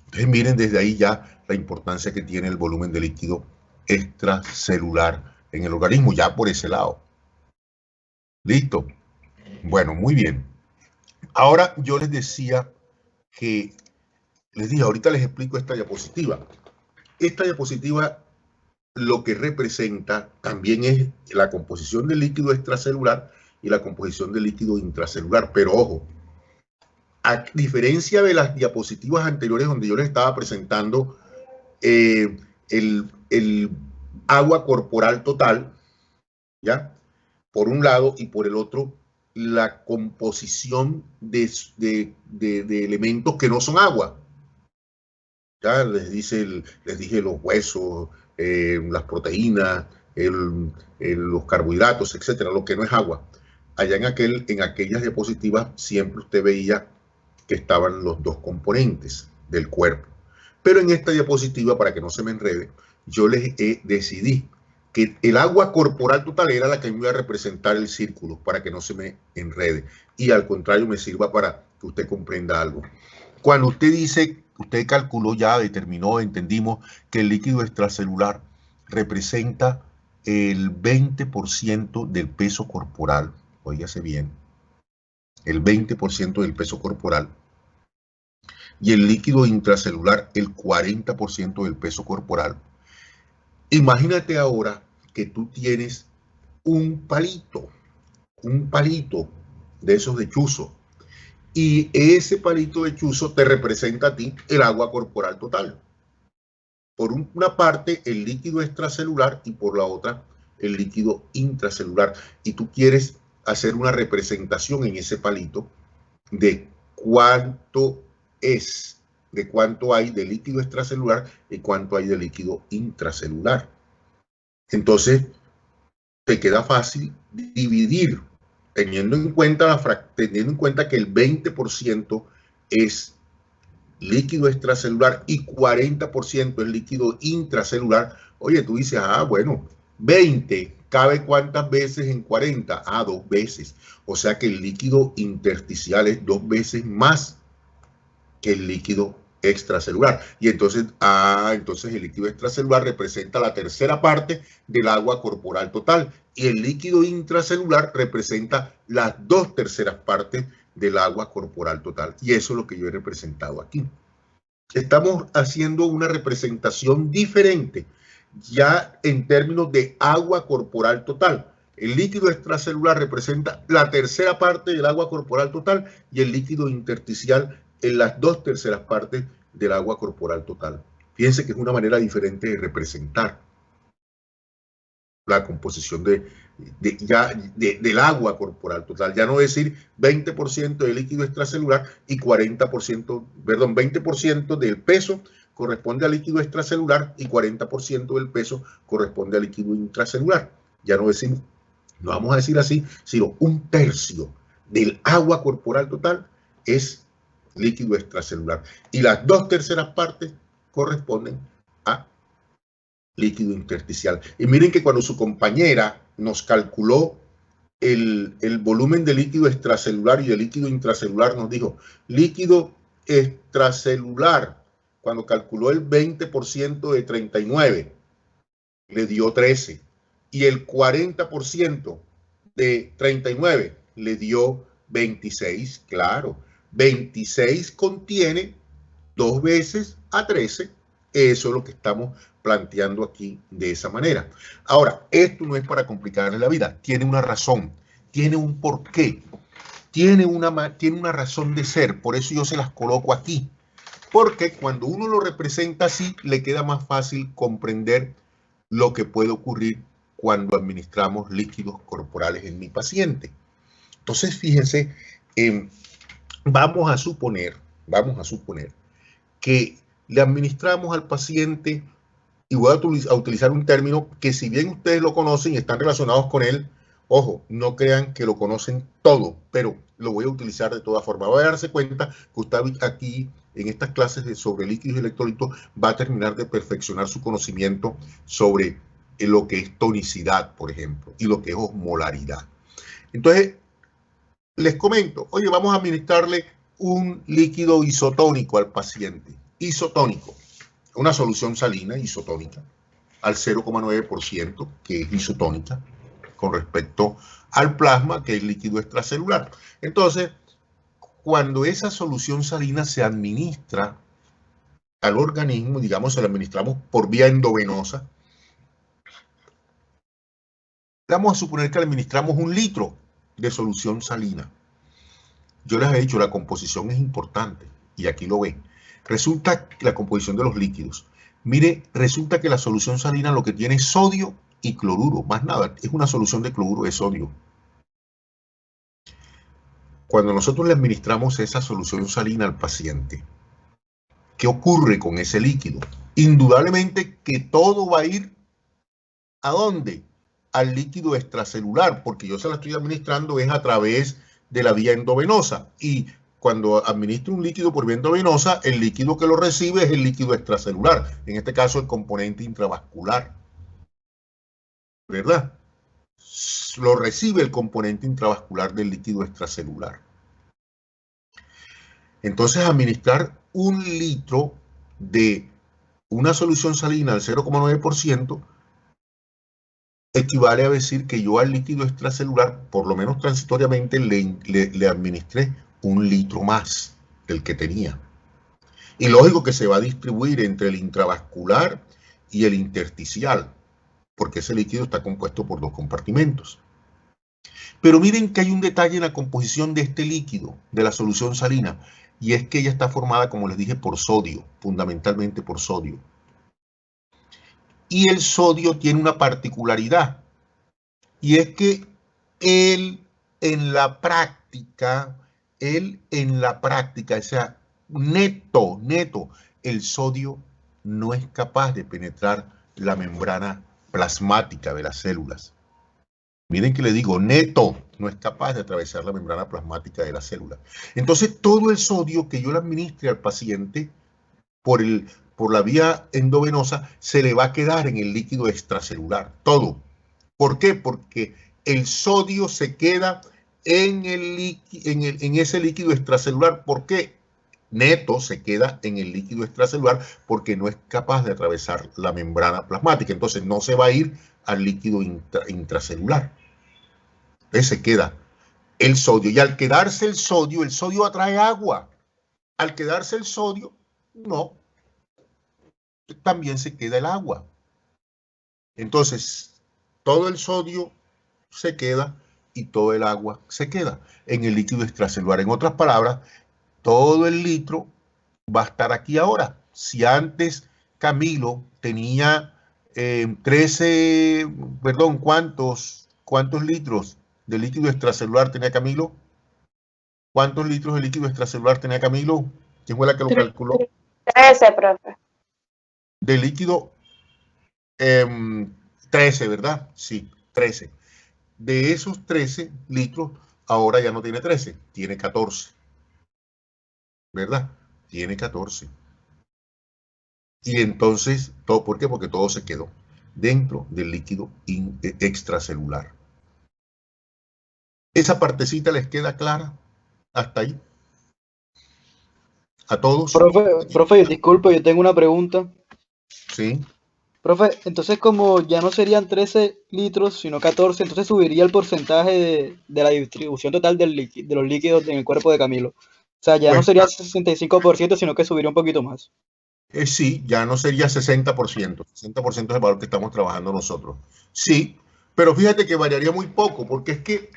Entonces miren desde ahí ya la importancia que tiene el volumen de líquido extracelular en el organismo, ya por ese lado. ¿Listo? Bueno, muy bien. Ahora yo les decía que, ahorita les explico esta diapositiva. Esta diapositiva lo que representa también es la composición del líquido extracelular y la composición del líquido intracelular. Pero ojo, a diferencia de las diapositivas anteriores donde yo les estaba presentando el agua corporal total, ¿ya? Por un lado, y por el otro, la composición de elementos que no son agua. Ya les dije los huesos, las proteínas, los carbohidratos, etcétera, lo que no es agua. Allá en aquellas diapositivas siempre usted veía que estaban los dos componentes del cuerpo. Pero en esta diapositiva, para que no se me enrede, yo les decidí que el agua corporal total era la que me iba a representar el círculo, para que no se me enrede. Y al contrario, me sirva para que usted comprenda algo. Cuando usted dice, usted calculó ya, determinó, entendimos que el líquido extracelular representa el 20% del peso corporal, óigase bien, el 20% del peso corporal, y el líquido intracelular el 40% del peso corporal. Imagínate ahora que tú tienes un palito de esos de chuzo, y ese palito de chuzo te representa a ti el agua corporal total. Por una parte el líquido extracelular y por la otra el líquido intracelular. Y tú quieres hacer una representación en ese palito de cuánto hay de líquido extracelular y cuánto hay de líquido intracelular. Entonces te queda fácil dividir, teniendo en cuenta que el 20% es líquido extracelular y 40% es líquido intracelular. Oye, tú dices, bueno, 20, ¿cabe cuántas veces en 40? 2 veces. O sea que el líquido intersticial es 2 veces más que el líquido extracelular. Y entonces, entonces el líquido extracelular representa la tercera parte del agua corporal total. Y el líquido intracelular representa las 2 terceras partes del agua corporal total. Y eso es lo que yo he representado aquí. Estamos haciendo una representación diferente, ya en términos de agua corporal total. El líquido extracelular representa la tercera parte del agua corporal total y el líquido intersticial en las 2 terceras partes del agua corporal total. Fíjense que es una manera diferente de representar la composición del agua corporal total. Ya no decir 20% de líquido extracelular y 20% del peso corresponde al líquido extracelular y 40% del peso corresponde al líquido intracelular. Ya no decimos, no vamos a decir así, sino 1/3 del agua corporal total es líquido extracelular y las 2 terceras partes corresponden a líquido intersticial. Y miren que cuando su compañera nos calculó el volumen de líquido extracelular y de líquido intracelular, nos dijo líquido extracelular, cuando calculó el 20% de 39, le dio 13, y el 40% de 39 le dio 26, claro. 26 contiene 2 veces a 13. Eso es lo que estamos planteando aquí de esa manera. Ahora, esto no es para complicarle la vida. Tiene una razón, tiene un porqué, tiene una razón de ser. Por eso yo se las coloco aquí. Porque cuando uno lo representa así, le queda más fácil comprender lo que puede ocurrir cuando administramos líquidos corporales en mi paciente. Entonces, fíjense, vamos a suponer que le administramos al paciente, y voy a utilizar un término que si bien ustedes lo conocen y están relacionados con él, ojo, no crean que lo conocen todo, pero lo voy a utilizar de todas formas. Va a darse cuenta que usted aquí en estas clases sobre líquidos y electrolitos va a terminar de perfeccionar su conocimiento sobre lo que es tonicidad, por ejemplo, y lo que es osmolaridad. Entonces, les comento, oye, vamos a administrarle un líquido isotónico al paciente. Isotónico, una solución salina isotónica al 0,9%, que es isotónica, con respecto al plasma, que es líquido extracelular. Entonces, cuando esa solución salina se administra al organismo, digamos, se la administramos por vía endovenosa, vamos a suponer que le administramos 1 litro de solución salina. Yo les he dicho, la composición es importante, y aquí lo ven. Resulta que la composición de los líquidos. Mire, resulta que la solución salina lo que tiene es sodio y cloruro, más nada, es una solución de cloruro de sodio. Cuando nosotros le administramos esa solución salina al paciente, ¿qué ocurre con ese líquido? Indudablemente que todo va a ir ¿a dónde? Al líquido extracelular, porque yo se la estoy administrando es a través de la vía endovenosa. Y cuando administro un líquido por vía endovenosa, el líquido que lo recibe es el líquido extracelular, en este caso el componente intravascular, ¿verdad? Lo recibe el componente intravascular del líquido extracelular. Entonces, administrar 1 litro de una solución salina al 0,9% equivale a decir que yo al líquido extracelular, por lo menos transitoriamente, le administré 1 litro más del que tenía. Y lógico que se va a distribuir entre el intravascular y el intersticial, porque ese líquido está compuesto por 2 compartimentos. Pero miren que hay un detalle en la composición de este líquido, de la solución salina, y es que ella está formada, como les dije, por sodio, fundamentalmente por sodio. Y el sodio tiene una particularidad, y es que él en la práctica, o sea, neto, el sodio no es capaz de penetrar la membrana plasmática de las células. Miren que le digo, neto, no es capaz de atravesar la membrana plasmática de la célula. Entonces, todo el sodio que yo le administre al paciente por la vía endovenosa se le va a quedar en el líquido extracelular, todo. ¿Por qué? Porque el sodio se queda en ese líquido extracelular. ¿Por qué? Neto se queda en el líquido extracelular porque no es capaz de atravesar la membrana plasmática. Entonces, no se va a ir al líquido intracelular. Entonces se queda el sodio. Y al quedarse el sodio atrae agua. Al quedarse el sodio, no. También se queda el agua. Entonces, todo el sodio se queda y todo el agua se queda en el líquido extracelular. En otras palabras, todo el litro va a estar aquí ahora. Si antes Camilo tenía ¿cuántos litros de líquido extracelular tenía Camilo? ¿Cuántos litros de líquido extracelular tenía Camilo? ¿Quién fue la que lo calculó? 13, profe. De líquido 13, ¿verdad? Sí, 13. De esos 13 litros, ahora ya no tiene 13, tiene 14. ¿Verdad? Tiene 14. Y entonces, ¿por qué? Porque todo se quedó dentro del líquido extracelular. ¿Esa partecita les queda clara? ¿Hasta ahí? ¿A todos? Profe, disculpe, yo tengo una pregunta. Sí. Profe, entonces como ya no serían 13 litros, sino 14, entonces subiría el porcentaje de la distribución total de los líquidos en el cuerpo de Camilo. O sea, ya no sería 65%, sino que subiría un poquito más. Sí, ya no sería 60%. 60% es el valor que estamos trabajando nosotros. Sí, pero fíjate que variaría muy poco, porque es que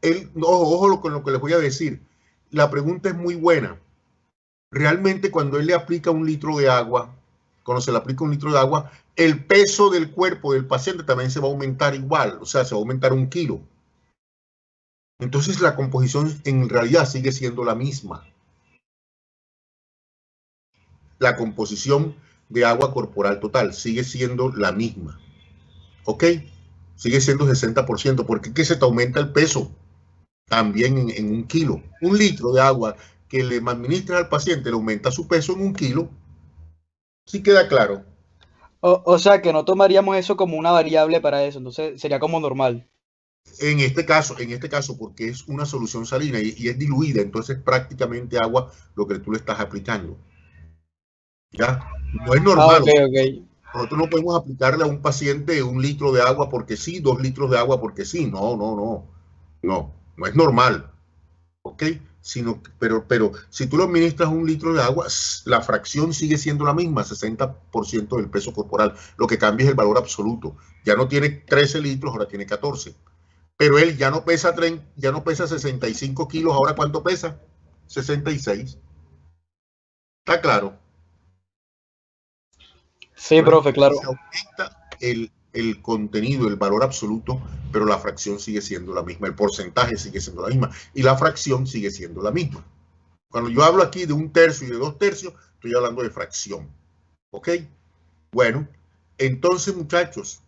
él, ojo con lo que les voy a decir. La pregunta es muy buena. Realmente cuando él le aplica 1 litro de agua, cuando se le aplica 1 litro de agua, el peso del cuerpo del paciente también se va a aumentar igual, o sea, se va a aumentar 1 kilo. Entonces la composición en realidad sigue siendo la misma. La composición de agua corporal total sigue siendo la misma. ¿Ok? Sigue siendo 60%, porque es que se te aumenta el peso también en 1 kilo. 1 litro de agua que le administra al paciente le aumenta su peso en 1 kilo. ¿Sí queda claro? O sea que no tomaríamos eso como una variable para eso, entonces sería como normal. En este caso, porque es una solución salina y es diluida, entonces prácticamente agua lo que tú le estás aplicando. ¿Ya? No es normal. Ok. Nosotros no podemos aplicarle a un paciente 1 litro de agua porque sí, 2 litros de agua porque sí. No es normal. ¿Ok? Pero si tú lo administras 1 litro de agua, la fracción sigue siendo la misma, 60% del peso corporal. Lo que cambia es el valor absoluto. Ya no tiene 13 litros, ahora tiene 14. Pero él ya no pesa 65 kilos, ¿ahora cuánto pesa? 66. ¿Está claro? Sí, profe, claro. Se aumenta el contenido, el valor absoluto, pero la fracción sigue siendo la misma, el porcentaje sigue siendo la misma y la fracción sigue siendo la misma. Cuando yo hablo aquí de 1/3 y de 2/3, estoy hablando de fracción. ¿Ok? Bueno, entonces, muchachos,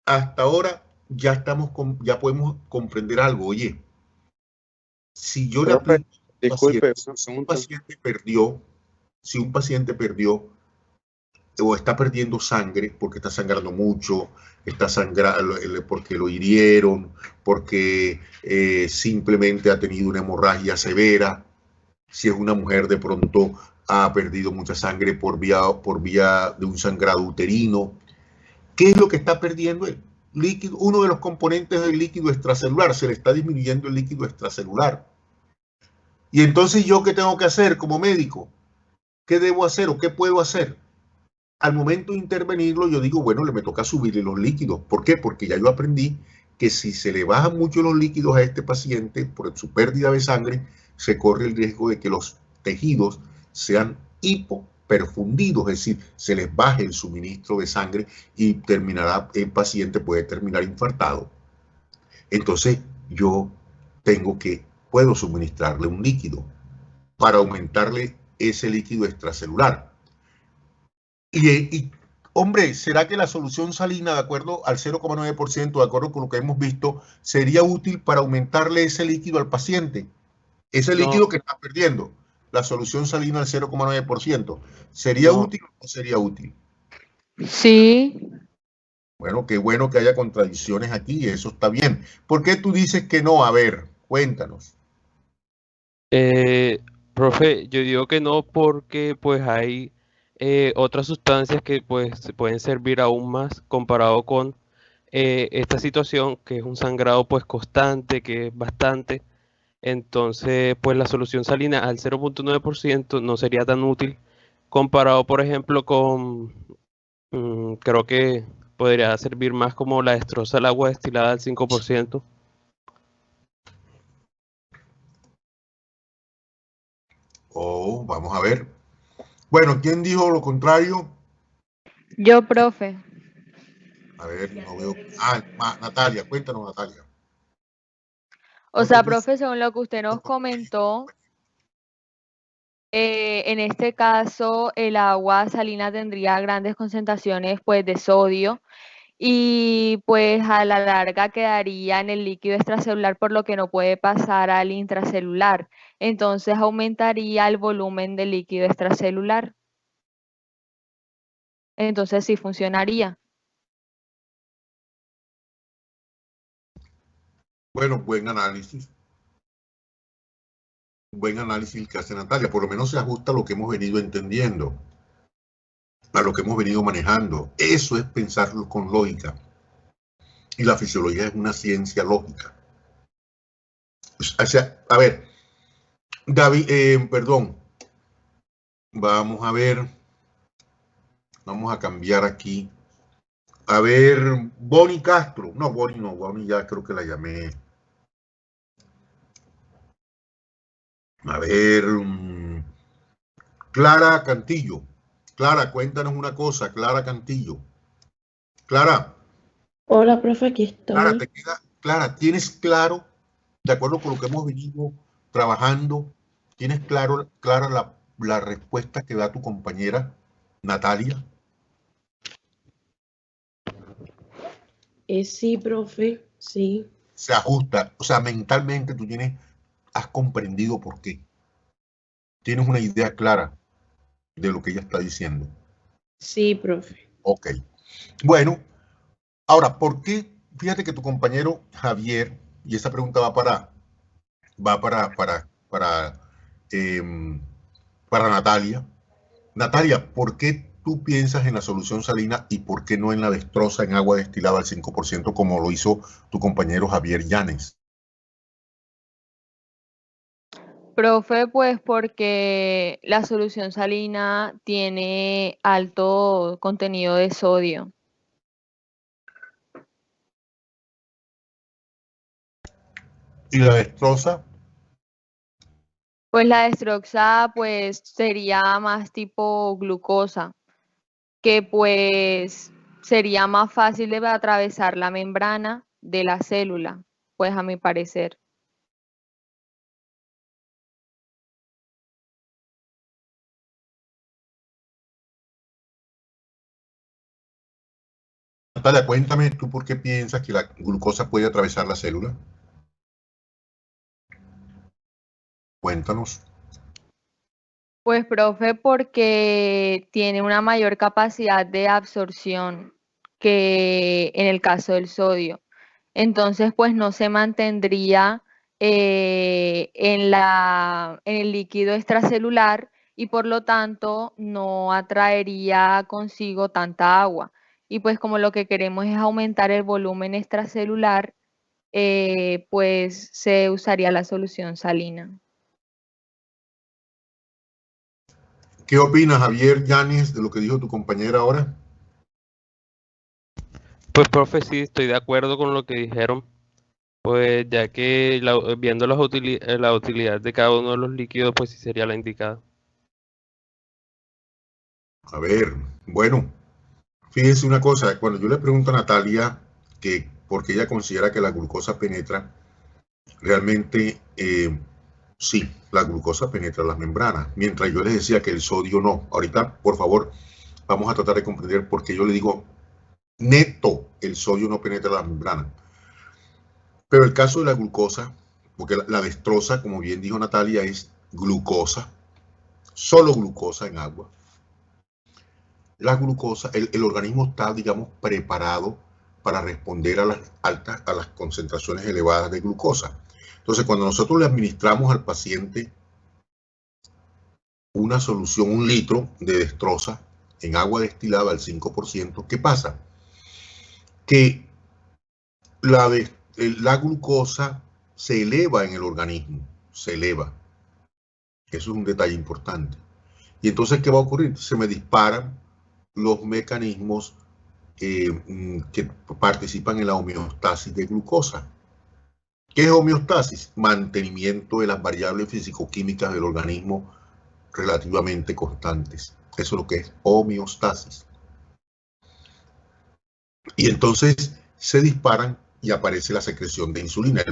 hasta ahora ya podemos comprender algo. Oye, si yo le aplico Disculpe, si un paciente perdió o está perdiendo sangre porque está sangrando mucho, está sangrando porque lo hirieron, porque simplemente ha tenido una hemorragia severa, si es una mujer de pronto ha perdido mucha sangre por vía de un sangrado uterino. ¿Qué es lo que está perdiendo el líquido? Uno de los componentes del líquido extracelular, se le está disminuyendo el líquido extracelular. Y entonces, ¿yo qué tengo que hacer como médico? ¿Qué debo hacer o qué puedo hacer? Al momento de intervenirlo, yo digo, bueno, me toca subirle los líquidos. ¿Por qué? Porque ya yo aprendí que si se le bajan mucho los líquidos a este paciente por su pérdida de sangre, se corre el riesgo de que los tejidos sean hipoperfundidos, es decir, se les baje el suministro de sangre y el paciente puede terminar infartado. Entonces, yo puedo suministrarle un líquido para aumentarle ese líquido extracelular. Y hombre, ¿será que la solución salina, de acuerdo al 0,9%, de acuerdo con lo que hemos visto, sería útil para aumentarle ese líquido al paciente? Ese líquido que está perdiendo, la solución salina al 0,9%, ¿sería útil o no sería útil? Sí. Bueno, qué bueno que haya contradicciones aquí, eso está bien. ¿Por qué tú dices que no? A ver, cuéntanos. Profe, yo digo que no porque pues hay otras sustancias que pues se pueden servir aún más comparado con esta situación que es un sangrado pues constante, que es bastante. Entonces pues la solución salina al 0,9% no sería tan útil comparado por ejemplo con, creo que podría servir más como la destroza el agua destilada al 5%. Oh, vamos a ver. Bueno, ¿quién dijo lo contrario? Yo, profe. A ver, no veo. Natalia, cuéntanos, Natalia. O sea, profe, según lo que usted nos comentó, en este caso el agua salina tendría grandes concentraciones pues de sodio y pues a la larga quedaría en el líquido extracelular por lo que no puede pasar al intracelular. Entonces aumentaría el volumen del líquido extracelular. Entonces sí funcionaría. Bueno, buen análisis. Buen análisis que hace Natalia. Por lo menos se ajusta a lo que hemos venido entendiendo, a lo que hemos venido manejando. Eso es pensarlo con lógica. Y la fisiología es una ciencia lógica. O sea, a ver, David, perdón. Vamos a ver. Vamos a cambiar aquí. A ver, Bonnie Castro. No, Bonnie ya creo que la llamé. A ver, Clara Cantillo. Clara, cuéntanos una cosa, Clara Cantillo. Clara. Hola, profe, aquí estoy. Clara, ¿tienes claro, de acuerdo con lo que hemos venido trabajando, tienes clara la respuesta que da tu compañera Natalia? Sí, profe, sí. Se ajusta, o sea, mentalmente has comprendido por qué. Tienes una idea clara de lo que ella está diciendo. Sí, profe. Ok. Bueno, ahora, ¿por qué? Fíjate que tu compañero Javier, y esta pregunta va para Natalia. Natalia, ¿por qué tú piensas en la solución salina y por qué no en la destroza en agua destilada al 5% como lo hizo tu compañero Javier Llanes? Profe, pues porque la solución salina tiene alto contenido de sodio. ¿Y la destroza? Pues la destroza pues sería más tipo glucosa, que pues sería más fácil de atravesar la membrana de la célula, pues a mi parecer. Natalia, cuéntame tú por qué piensas que la glucosa puede atravesar la célula. Cuéntanos. Pues, profe, porque tiene una mayor capacidad de absorción que en el caso del sodio. Entonces, pues no se mantendría en el líquido extracelular y por lo tanto no atraería consigo tanta agua. Y pues como lo que queremos es aumentar el volumen extracelular, pues se usaría la solución salina. ¿Qué opinas, Javier Llanes, de lo que dijo tu compañera ahora? Pues, profe, sí, estoy de acuerdo con lo que dijeron, pues ya que viendo la utilidad de cada uno de los líquidos, pues sí sería la indicada. A ver, bueno, fíjense una cosa, cuando yo le pregunto a Natalia que porque ella considera que la glucosa penetra, realmente sí, la glucosa penetra las membranas, mientras yo les decía que el sodio no. Ahorita, por favor, vamos a tratar de comprender por qué yo le digo neto, el sodio no penetra las membranas. Pero el caso de la glucosa, porque la destroza, como bien dijo Natalia, es glucosa, solo glucosa en agua. La glucosa, el organismo está, digamos, preparado para responder a las concentraciones elevadas de glucosa. Entonces, cuando nosotros le administramos al paciente una solución, 1 litro de destroza en agua destilada al 5%, ¿qué pasa? Que la glucosa se eleva en el organismo, se eleva. Eso es un detalle importante. Y entonces, ¿qué va a ocurrir? Se me disparan los mecanismos que participan en la homeostasis de glucosa. ¿Qué es homeostasis? Mantenimiento de las variables físico-químicas del organismo relativamente constantes. Eso es lo que es homeostasis. Y entonces se disparan y aparece la secreción de insulina.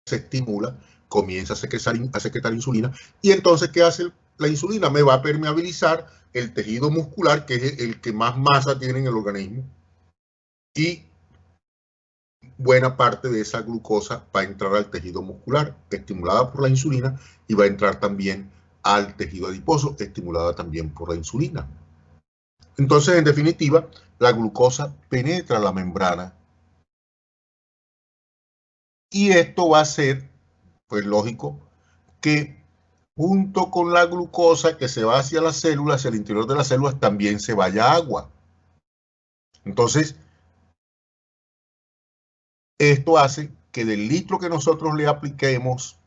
Se estimula, comienza a secretar insulina, y entonces, ¿qué hace la insulina? Me va a permeabilizar el tejido muscular, que es el que más masa tiene en el organismo, y buena parte de esa glucosa va a entrar al tejido muscular, estimulada por la insulina, y va a entrar también al tejido adiposo, estimulada también por la insulina. Entonces, en definitiva, la glucosa penetra la membrana, y esto va a ser, pues lógico, que junto con la glucosa que se va hacia las células, hacia el interior de las células, también se vaya agua. Entonces, esto hace que del litro que nosotros le apliquemos,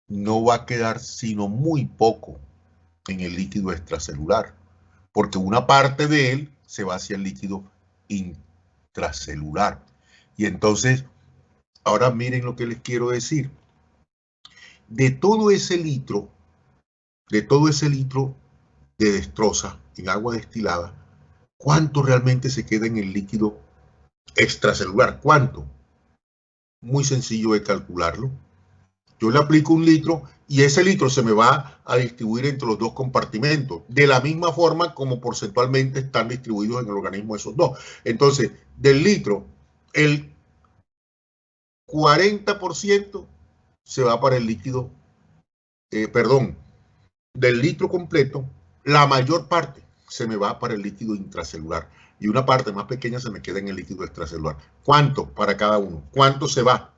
no va a quedar sino muy poco en el líquido extracelular, porque una parte de él se va hacia el líquido intracelular. Y entonces, ahora miren lo que les quiero decir. De todo ese litro de destroza en agua destilada, ¿cuánto realmente se queda en el líquido extracelular? ¿Cuánto? Muy sencillo de calcularlo. Yo le aplico 1 litro y ese litro se me va a distribuir entre los dos compartimentos, de la misma forma como porcentualmente están distribuidos en el organismo esos dos. Entonces, del litro, el 40% se va para el líquido, del litro completo, la mayor parte se me va para el líquido intracelular y una parte más pequeña se me queda en el líquido extracelular. ¿Cuánto para cada uno? ¿Cuánto se va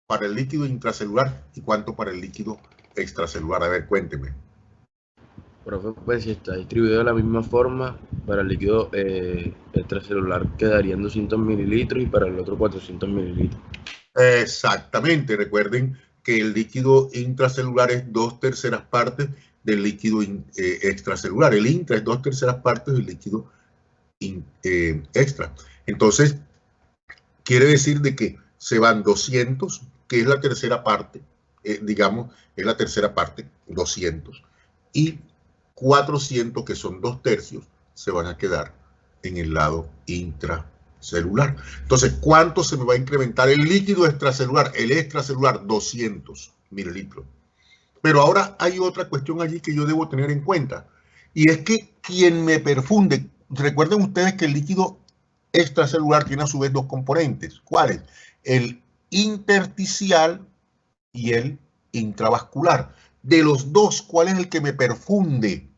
para el líquido intracelular y cuánto para el líquido extracelular? A ver, cuénteme. Profe, pues si está distribuido de la misma forma, para el líquido extracelular quedarían 200 mililitros y para el otro 400 mililitros. Exactamente, recuerden que el líquido intracelular es 2/3 partes del líquido extracelular. El intra es 2/3 partes del líquido extra. Entonces, quiere decir de que se van 200, que es la tercera parte, digamos, es la tercera parte, 200, y 400, que son 2/3, se van a quedar en el lado intracelular. Entonces, ¿cuánto se me va a incrementar el líquido extracelular? El extracelular, 200 mililitros. Pero ahora hay otra cuestión allí que yo debo tener en cuenta, y es que quien me perfunde, recuerden ustedes que el líquido extracelular tiene a su vez dos componentes. ¿Cuáles? El intersticial y el intravascular. De los dos, ¿cuál es el que me perfunde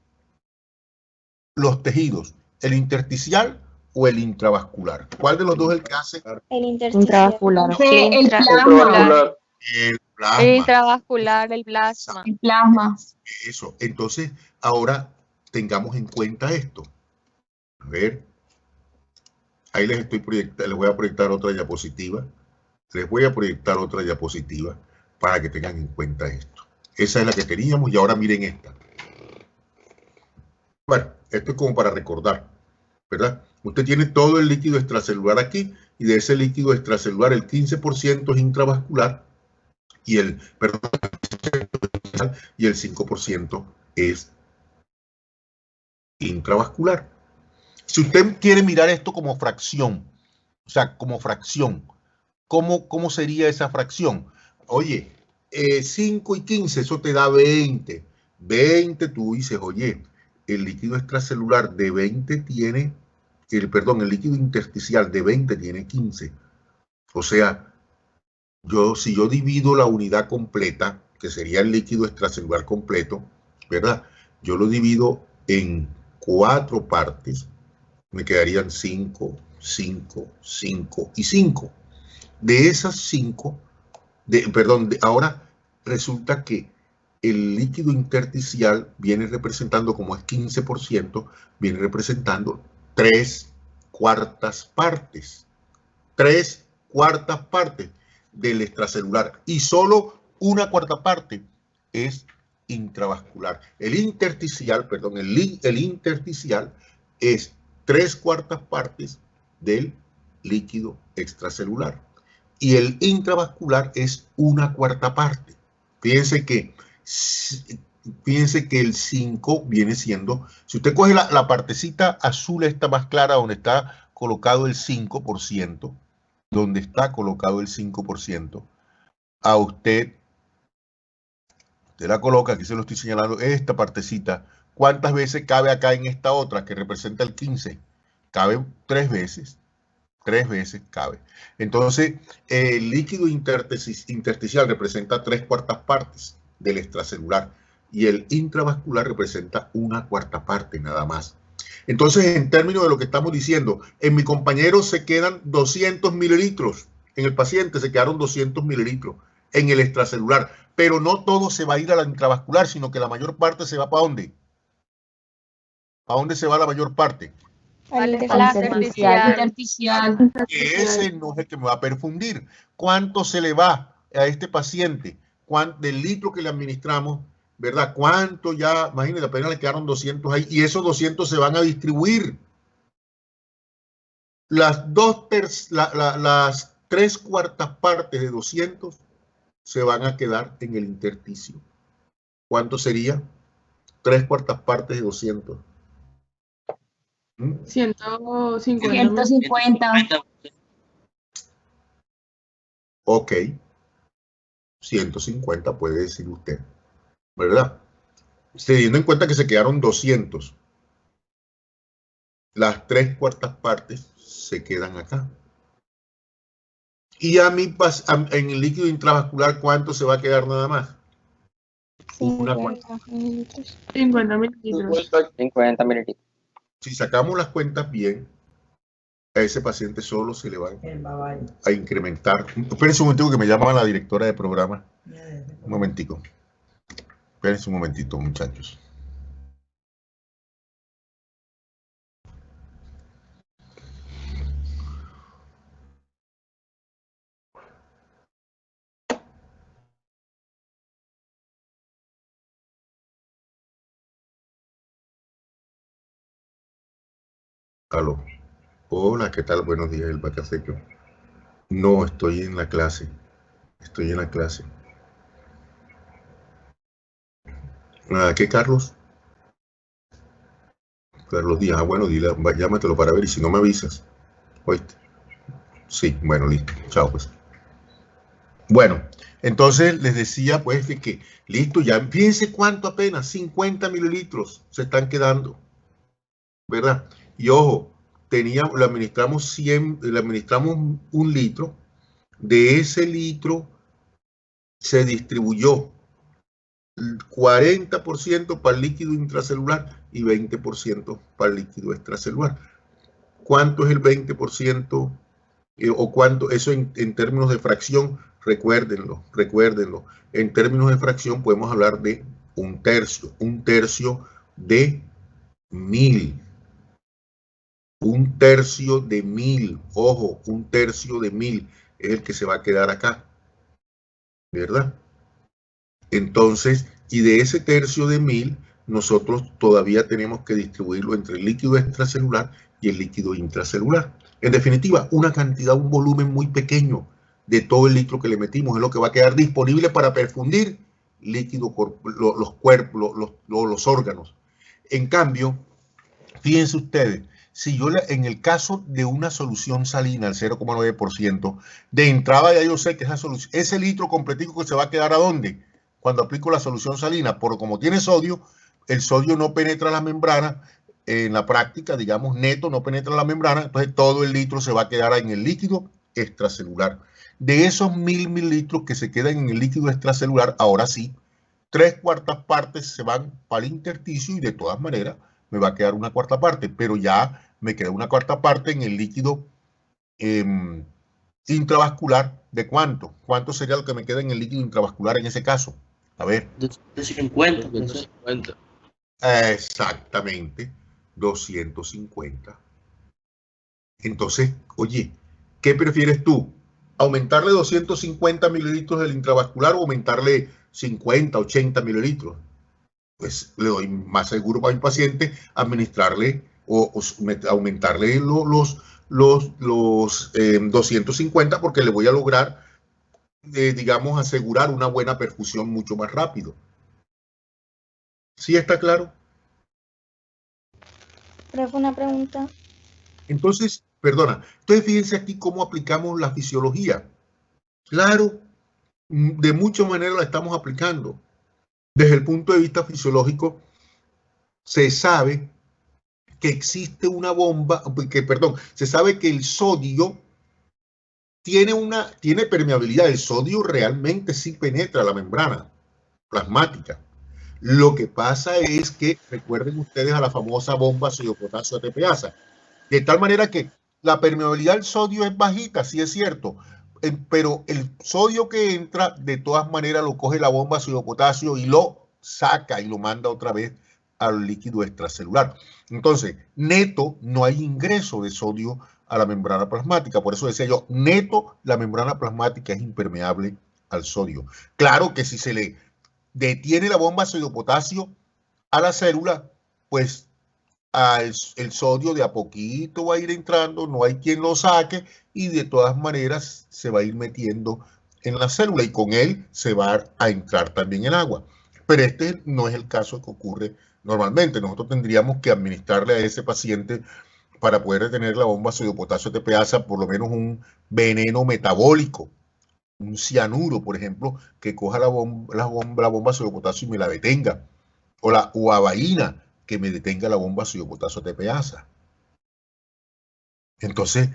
los tejidos? ¿El intersticial o el intravascular? ¿Cuál de los dos es el que hace? El intravascular. El plasma. El plasma. El intravascular, el plasma. El plasma. Eso. Entonces, ahora tengamos en cuenta esto. A ver. Ahí les voy a proyectar otra diapositiva. Les voy a proyectar otra diapositiva para que tengan en cuenta esto. Esa es la que teníamos y ahora miren esta. Bueno, esto es como para recordar, ¿verdad? Usted tiene todo el líquido extracelular aquí y de ese líquido extracelular el 15% es intravascular y el 5% es intravascular. Si usted quiere mirar esto como fracción, o sea, como fracción, ¿cómo sería esa fracción? Oye, 5 y 15, eso te da 20. 20, tú dices, oye, el líquido extracelular de 20 tiene, el líquido intersticial de 20 tiene 15. O sea, si yo divido la unidad completa, que sería el líquido extracelular completo, ¿verdad? Yo lo divido en 4 partes, me quedarían 5, 5, 5 y 5. De esas 5, ahora resulta que el líquido intersticial viene representando, como es 15%, viene representando 3/4 partes. 3/4 partes del extracelular. Y solo 1/4 parte es intravascular. El intersticial es 3/4 partes del líquido extracelular. Y el intravascular es 1/4 parte. Fíjense que el 5 viene siendo, si usted coge la partecita azul esta más clara donde está colocado el 5%, a usted la coloca, aquí se lo estoy señalando, esta partecita, ¿cuántas veces cabe acá en esta otra que representa el 15? Cabe 3 veces. 3 veces cabe. Entonces, el líquido intersticial representa 3/4 partes del extracelular y el intravascular representa 1/4 parte nada más. Entonces, en términos de lo que estamos diciendo, en mi compañero se quedan 200 mililitros. En el paciente se quedaron 200 mililitros en el extracelular. Pero no todo se va a ir a la intravascular, sino que la mayor parte se va ¿para dónde? ¿A dónde se va la mayor parte? Al intersticial. Ese no es el que me va a perfundir. ¿Cuánto se le va a este paciente? Del litro que le administramos, ¿verdad? ¿Cuánto ya? Imagínense, apenas le quedaron 200 ahí. Y esos 200 se van a distribuir. Las 3/4 partes de 200 se van a quedar en el intersticio. ¿Cuánto sería? 3/4 partes de 200. 150. Ok. 150 puede decir usted, ¿verdad? Teniendo en cuenta que se quedaron 200. Las 3/4 partes se quedan acá. Y en el líquido intravascular, ¿cuánto se va a quedar nada más? 50 mililitros. 50 mililitros. 50 mililitros. Si sacamos las cuentas bien, a ese paciente solo se le va a incrementar. Espérense un momentico que me llama la directora de programa. Un momentico. Espérense un momentito, muchachos. Aló. Hola, ¿qué tal? Buenos días, el Bacaseco. No, estoy en la clase. Estoy en la clase. ¿Qué, Carlos? Carlos Díaz. Bueno, dile, llámatelo para ver y si no me avisas. ¿Oíste? Sí, bueno, listo. Chao, pues. Bueno, entonces les decía, pues, que listo, ya fíjense cuánto apenas, 50 mililitros se están quedando, ¿verdad? Y ojo, le administramos 1 litro, de ese litro se distribuyó 40% para el líquido intracelular y 20% para el líquido extracelular. ¿Cuánto es el 20%? ¿O cuánto? Eso en términos de fracción, recuérdenlo. En términos de fracción podemos hablar de 1/3 de 1000. 1/3 de 1000, ojo, 1/3 de 1000 es el que se va a quedar acá, ¿verdad? Entonces, y de ese 1/3 de 1000, nosotros todavía tenemos que distribuirlo entre el líquido extracelular y el líquido intracelular. En definitiva, una cantidad, un volumen muy pequeño de todo el litro que le metimos es lo que va a quedar disponible para perfundir líquido, los cuerpos, los órganos. En cambio, fíjense ustedes, si yo en el caso de una solución salina al 0,9%, de entrada ya yo sé que ese litro completico que se va a quedar ¿a dónde? Cuando aplico la solución salina, porque como tiene sodio, el sodio no penetra la membrana, en la práctica, digamos, neto, no penetra la membrana, entonces todo el litro se va a quedar en el líquido extracelular. De esos 1000 mililitros que se quedan en el líquido extracelular, ahora sí, 3/4 partes se van para el intersticio y de todas maneras me va a quedar 1/4 parte, pero ya me queda 1/4 parte en el líquido intravascular. ¿De cuánto? ¿Cuánto sería lo que me queda en el líquido intravascular en ese caso? A ver. 250. 250. Exactamente, 250. Entonces, oye, ¿qué prefieres tú? ¿Aumentarle 250 mililitros del intravascular o aumentarle 50, 80 mililitros? Pues le doy más seguro para mi paciente administrarle o aumentarle los 250 porque le voy a lograr, digamos, asegurar una buena perfusión mucho más rápido. ¿Sí está claro? Profe, una pregunta. Entonces, entonces fíjense aquí cómo aplicamos la fisiología. Claro, de muchas maneras la estamos aplicando. Desde el punto de vista fisiológico, se sabe que existe una bomba, se sabe que el sodio tiene permeabilidad. El sodio realmente sí penetra la membrana plasmática. Lo que pasa es que, recuerden ustedes a la famosa bomba sodio-potasio ATPasa, de tal manera que la permeabilidad del sodio es bajita, sí es cierto, pero el sodio que entra, de todas maneras lo coge la bomba sodio-potasio y lo saca y lo manda otra vez al líquido extracelular. Entonces, neto, no hay ingreso de sodio a la membrana plasmática. Por eso decía yo, neto, la membrana plasmática es impermeable al sodio. Claro que si se le detiene la bomba sodio-potasio a la célula, pues el sodio de a poquito va a ir entrando, no hay quien lo saque y de todas maneras se va a ir metiendo en la célula y con él se va a entrar también el agua. Pero este no es el caso que ocurre normalmente. Nosotros tendríamos que administrarle a ese paciente, para poder detener la bomba sodio-potasio ATPasa, por lo menos un veneno metabólico, un cianuro, por ejemplo, que coja la bomba sodio-potasio y me la detenga, o la uavaína, que me detenga la bomba sodio-potasio ATPasa. Entonces,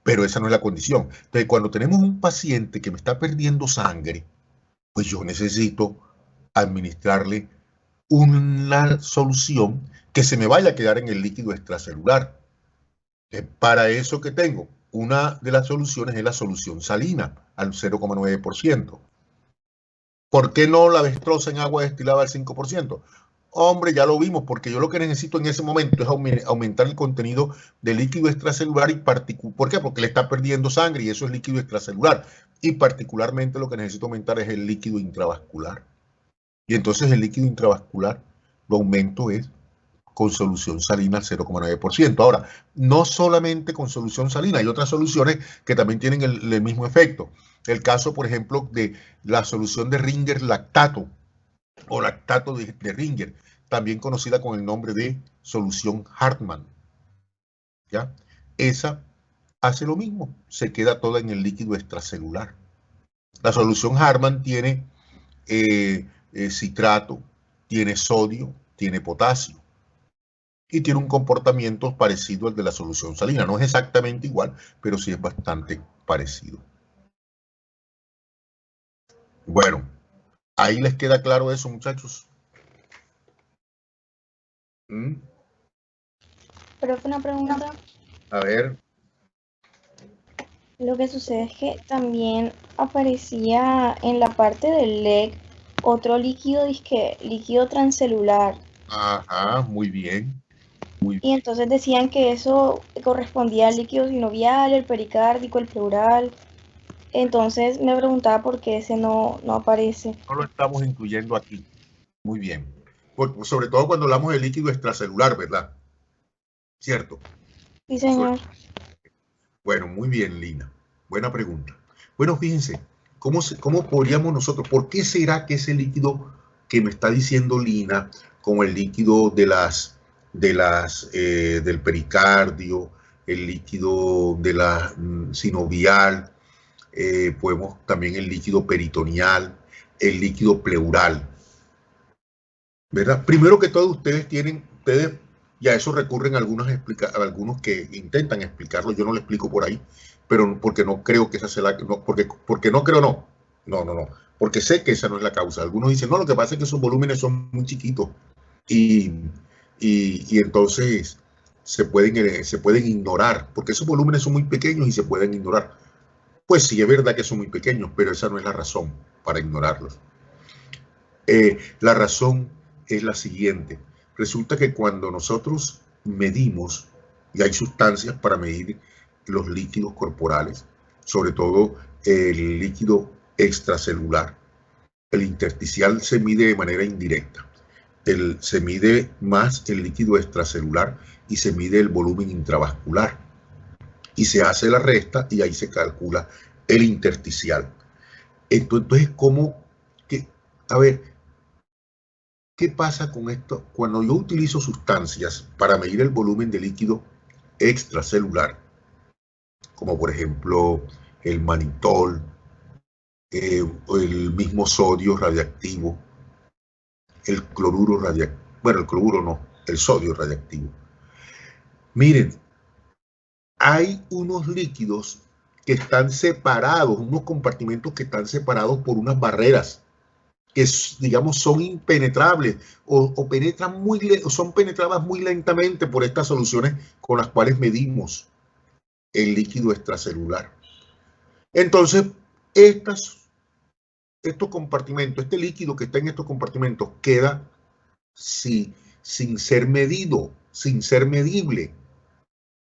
pero esa no es la condición. Entonces, cuando tenemos un paciente que me está perdiendo sangre, pues yo necesito administrarle una solución que se me vaya a quedar en el líquido extracelular. Para eso que tengo, una de las soluciones es la solución salina, al 0,9%. ¿Por qué no la destroza en agua destilada al 5%? Hombre, ya lo vimos, porque yo lo que necesito en ese momento es aumentar el contenido de líquido extracelular y particular. ¿Por qué? Porque le está perdiendo sangre y eso es líquido extracelular. Y particularmente lo que necesito aumentar es el líquido intravascular. Y entonces el líquido intravascular lo aumento es con solución salina al 0,9%. Ahora, no solamente con solución salina, hay otras soluciones que también tienen el mismo efecto. El caso, por ejemplo, de la solución de Ringer lactato o lactato de Ringer, también conocida con el nombre de solución Hartmann. ¿Ya? Esa hace lo mismo, se queda toda en el líquido extracelular. La solución Hartmann tiene citrato, tiene sodio, tiene potasio y tiene un comportamiento parecido al de la solución salina. No es exactamente igual, pero sí es bastante parecido. Bueno, ahí les queda claro eso, muchachos. Pero una pregunta. A ver. Lo que sucede es que también aparecía en la parte del LEC otro líquido, líquido transcelular. Ajá, muy bien. Y entonces decían que eso correspondía al líquido sinovial, el pericárdico, el pleural. Entonces me preguntaba por qué ese no aparece. No lo estamos incluyendo aquí. Muy bien. Sobre todo cuando hablamos de líquido extracelular, ¿verdad? ¿Cierto? Sí, señor. Bueno, muy bien, Lina. Buena pregunta. Bueno, fíjense, ¿cómo podríamos nosotros, por qué será que ese líquido que me está diciendo Lina, como el líquido del pericardio, el líquido de la sinovial, podemos también el líquido peritoneal, el líquido pleural, ¿verdad? Primero que todo, ustedes y a eso recurren algunos que intentan explicarlo. Yo no lo explico por ahí, pero porque no creo que esa sea porque no creo, no, porque sé que esa no es la causa. Algunos dicen, no, lo que pasa es que esos volúmenes son muy chiquitos y entonces se pueden ignorar, porque esos volúmenes son muy pequeños y se pueden ignorar. Pues sí, es verdad que son muy pequeños, pero esa no es la razón para ignorarlos. La razón es la siguiente. Resulta que cuando nosotros medimos, y hay sustancias para medir los líquidos corporales, sobre todo el líquido extracelular, el intersticial se mide de manera indirecta. Se mide más el líquido extracelular y se mide el volumen intravascular. Y se hace la resta y ahí se calcula el intersticial. Entonces, ¿qué pasa con esto? Cuando yo utilizo sustancias para medir el volumen de líquido extracelular, como por ejemplo el manitol, el mismo sodio radiactivo, el cloruro radiactivo, bueno, el cloruro no, el sodio radiactivo. Miren, hay unos líquidos que están separados, unos compartimentos que están separados por unas barreras que, digamos, son impenetrables o son penetradas muy lentamente por estas soluciones con las cuales medimos el líquido extracelular. Entonces, estos compartimentos, este líquido que está en estos compartimentos queda sin ser medido, sin ser medible.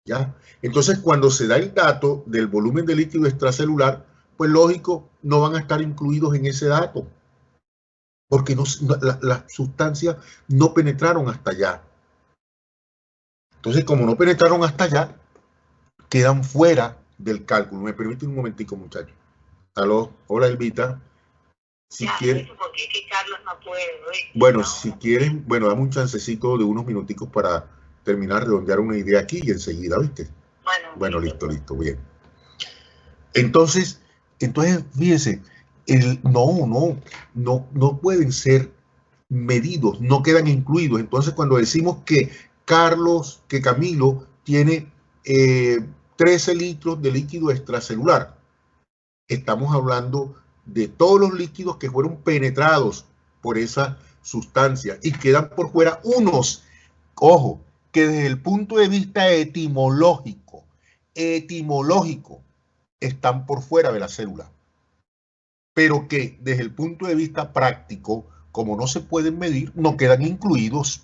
¿Ya? Entonces, cuando se da el dato del volumen de líquido extracelular, pues lógico, no van a estar incluidos en ese dato, porque las sustancias no penetraron hasta allá. Entonces, como no penetraron hasta allá, quedan fuera del cálculo. Me permite un momentico, muchachos. Aló, hola Elvita. Si quieres, bueno, si quieren, bueno, dame un chancecito de unos minuticos para terminar, redondear una idea aquí y enseguida, ¿viste? Bueno, listo, bien. Entonces, fíjense, no pueden ser medidos, no quedan incluidos. Entonces, cuando decimos que Camilo tiene 13 litros de líquido extracelular, estamos hablando de todos los líquidos que fueron penetrados por esa sustancias y quedan por fuera unos, ojo, que desde el punto de vista etimológico, están por fuera de la célula, pero que desde el punto de vista práctico, como no se pueden medir, no quedan incluidos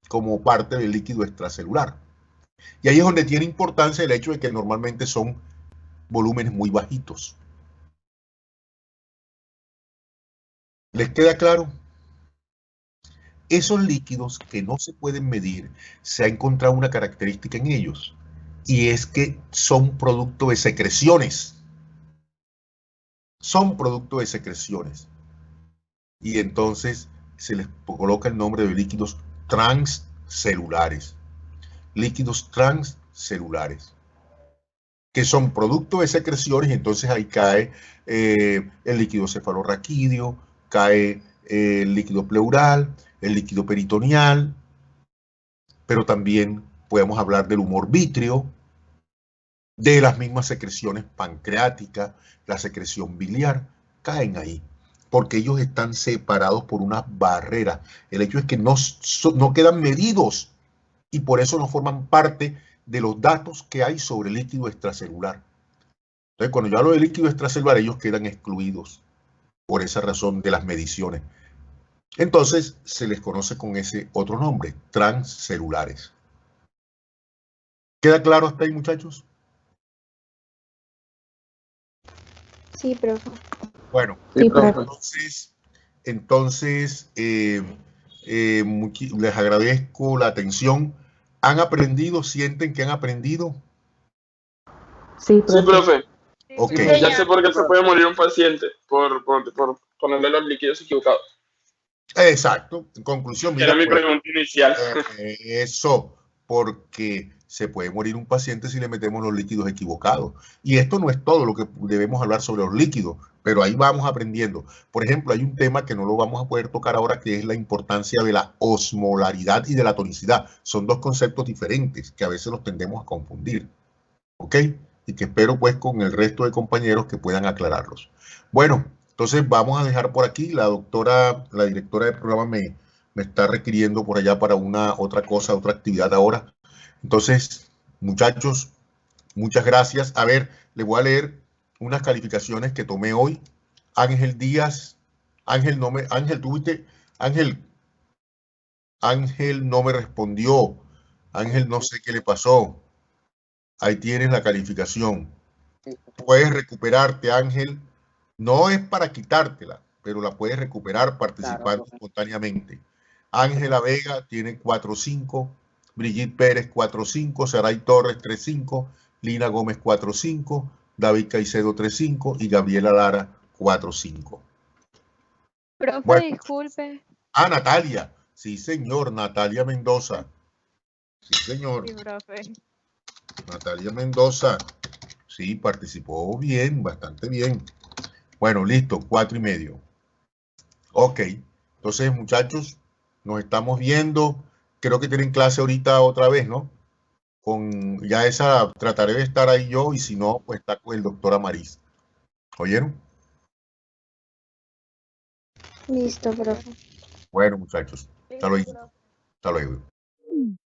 como parte del líquido extracelular. Y ahí es donde tiene importancia el hecho de que normalmente son volúmenes muy bajitos. ¿Les queda claro? Esos líquidos que no se pueden medir, se ha encontrado una característica en ellos, y es que son producto de secreciones. Son producto de secreciones. Y entonces se les coloca el nombre de líquidos transcelulares. Líquidos transcelulares, que son producto de secreciones, y entonces ahí cae el líquido cefalorraquídeo, cae el líquido pleural, el líquido peritoneal, pero también podemos hablar del humor vítreo, de las mismas secreciones pancreáticas, la secreción biliar, caen ahí, porque ellos están separados por una barrera. El hecho es que no quedan medidos, y por eso no forman parte de los datos que hay sobre el líquido extracelular. Entonces, cuando yo hablo de líquido extracelular, ellos quedan excluidos por esa razón de las mediciones. Entonces, se les conoce con ese otro nombre, transcelulares. ¿Queda claro hasta ahí, muchachos? Sí, profe. Bueno, Sí, entonces les agradezco la atención. ¿Han aprendido? ¿Sienten que han aprendido? Sí, Sí, profe. Ok. Ya sé por qué se puede morir un paciente, por ponerle los líquidos equivocados. Exacto. En conclusión, mira, Era mi pregunta inicial. Eso, porque se puede morir un paciente si le metemos los líquidos equivocados. Y esto no es todo lo que debemos hablar sobre los líquidos, pero ahí vamos aprendiendo. Por ejemplo, hay un tema que no lo vamos a poder tocar ahora, que es la importancia de la osmolaridad y de la tonicidad. Son dos conceptos diferentes que a veces los tendemos a confundir. ¿Ok? Y que espero pues con el resto de compañeros que puedan aclararlos. Bueno, entonces vamos a dejar por aquí. La directora del programa me está requiriendo por allá para otra actividad ahora. Entonces, muchachos, muchas gracias. A ver, les voy a leer unas calificaciones que tomé hoy. Ángel Díaz, Ángel no me respondió. Ángel, no sé qué le pasó. Ahí tienes la calificación. Puedes recuperarte, Ángel. No es para quitártela, pero la puedes recuperar participando espontáneamente. Ángela Vega tiene 4.5. Brigitte Pérez 4.5, Saray Torres 3.5, Lina Gómez 4.5, David Caicedo 3.5 y Gabriela Lara 4.5. Profe, bueno, disculpe. Natalia. Sí, señor, Natalia Mendoza. Sí, señor. Sí, profe. Natalia Mendoza. Sí, participó bien, bastante bien. Bueno, listo, 4.5. Ok, entonces, muchachos, nos estamos viendo. Creo que tienen clase ahorita otra vez, ¿no? Ya esa trataré de estar ahí yo, y si no, pues está con el doctor Amariz. ¿Oyeron? Listo, profe. Bueno, muchachos. Hasta luego. Hasta luego.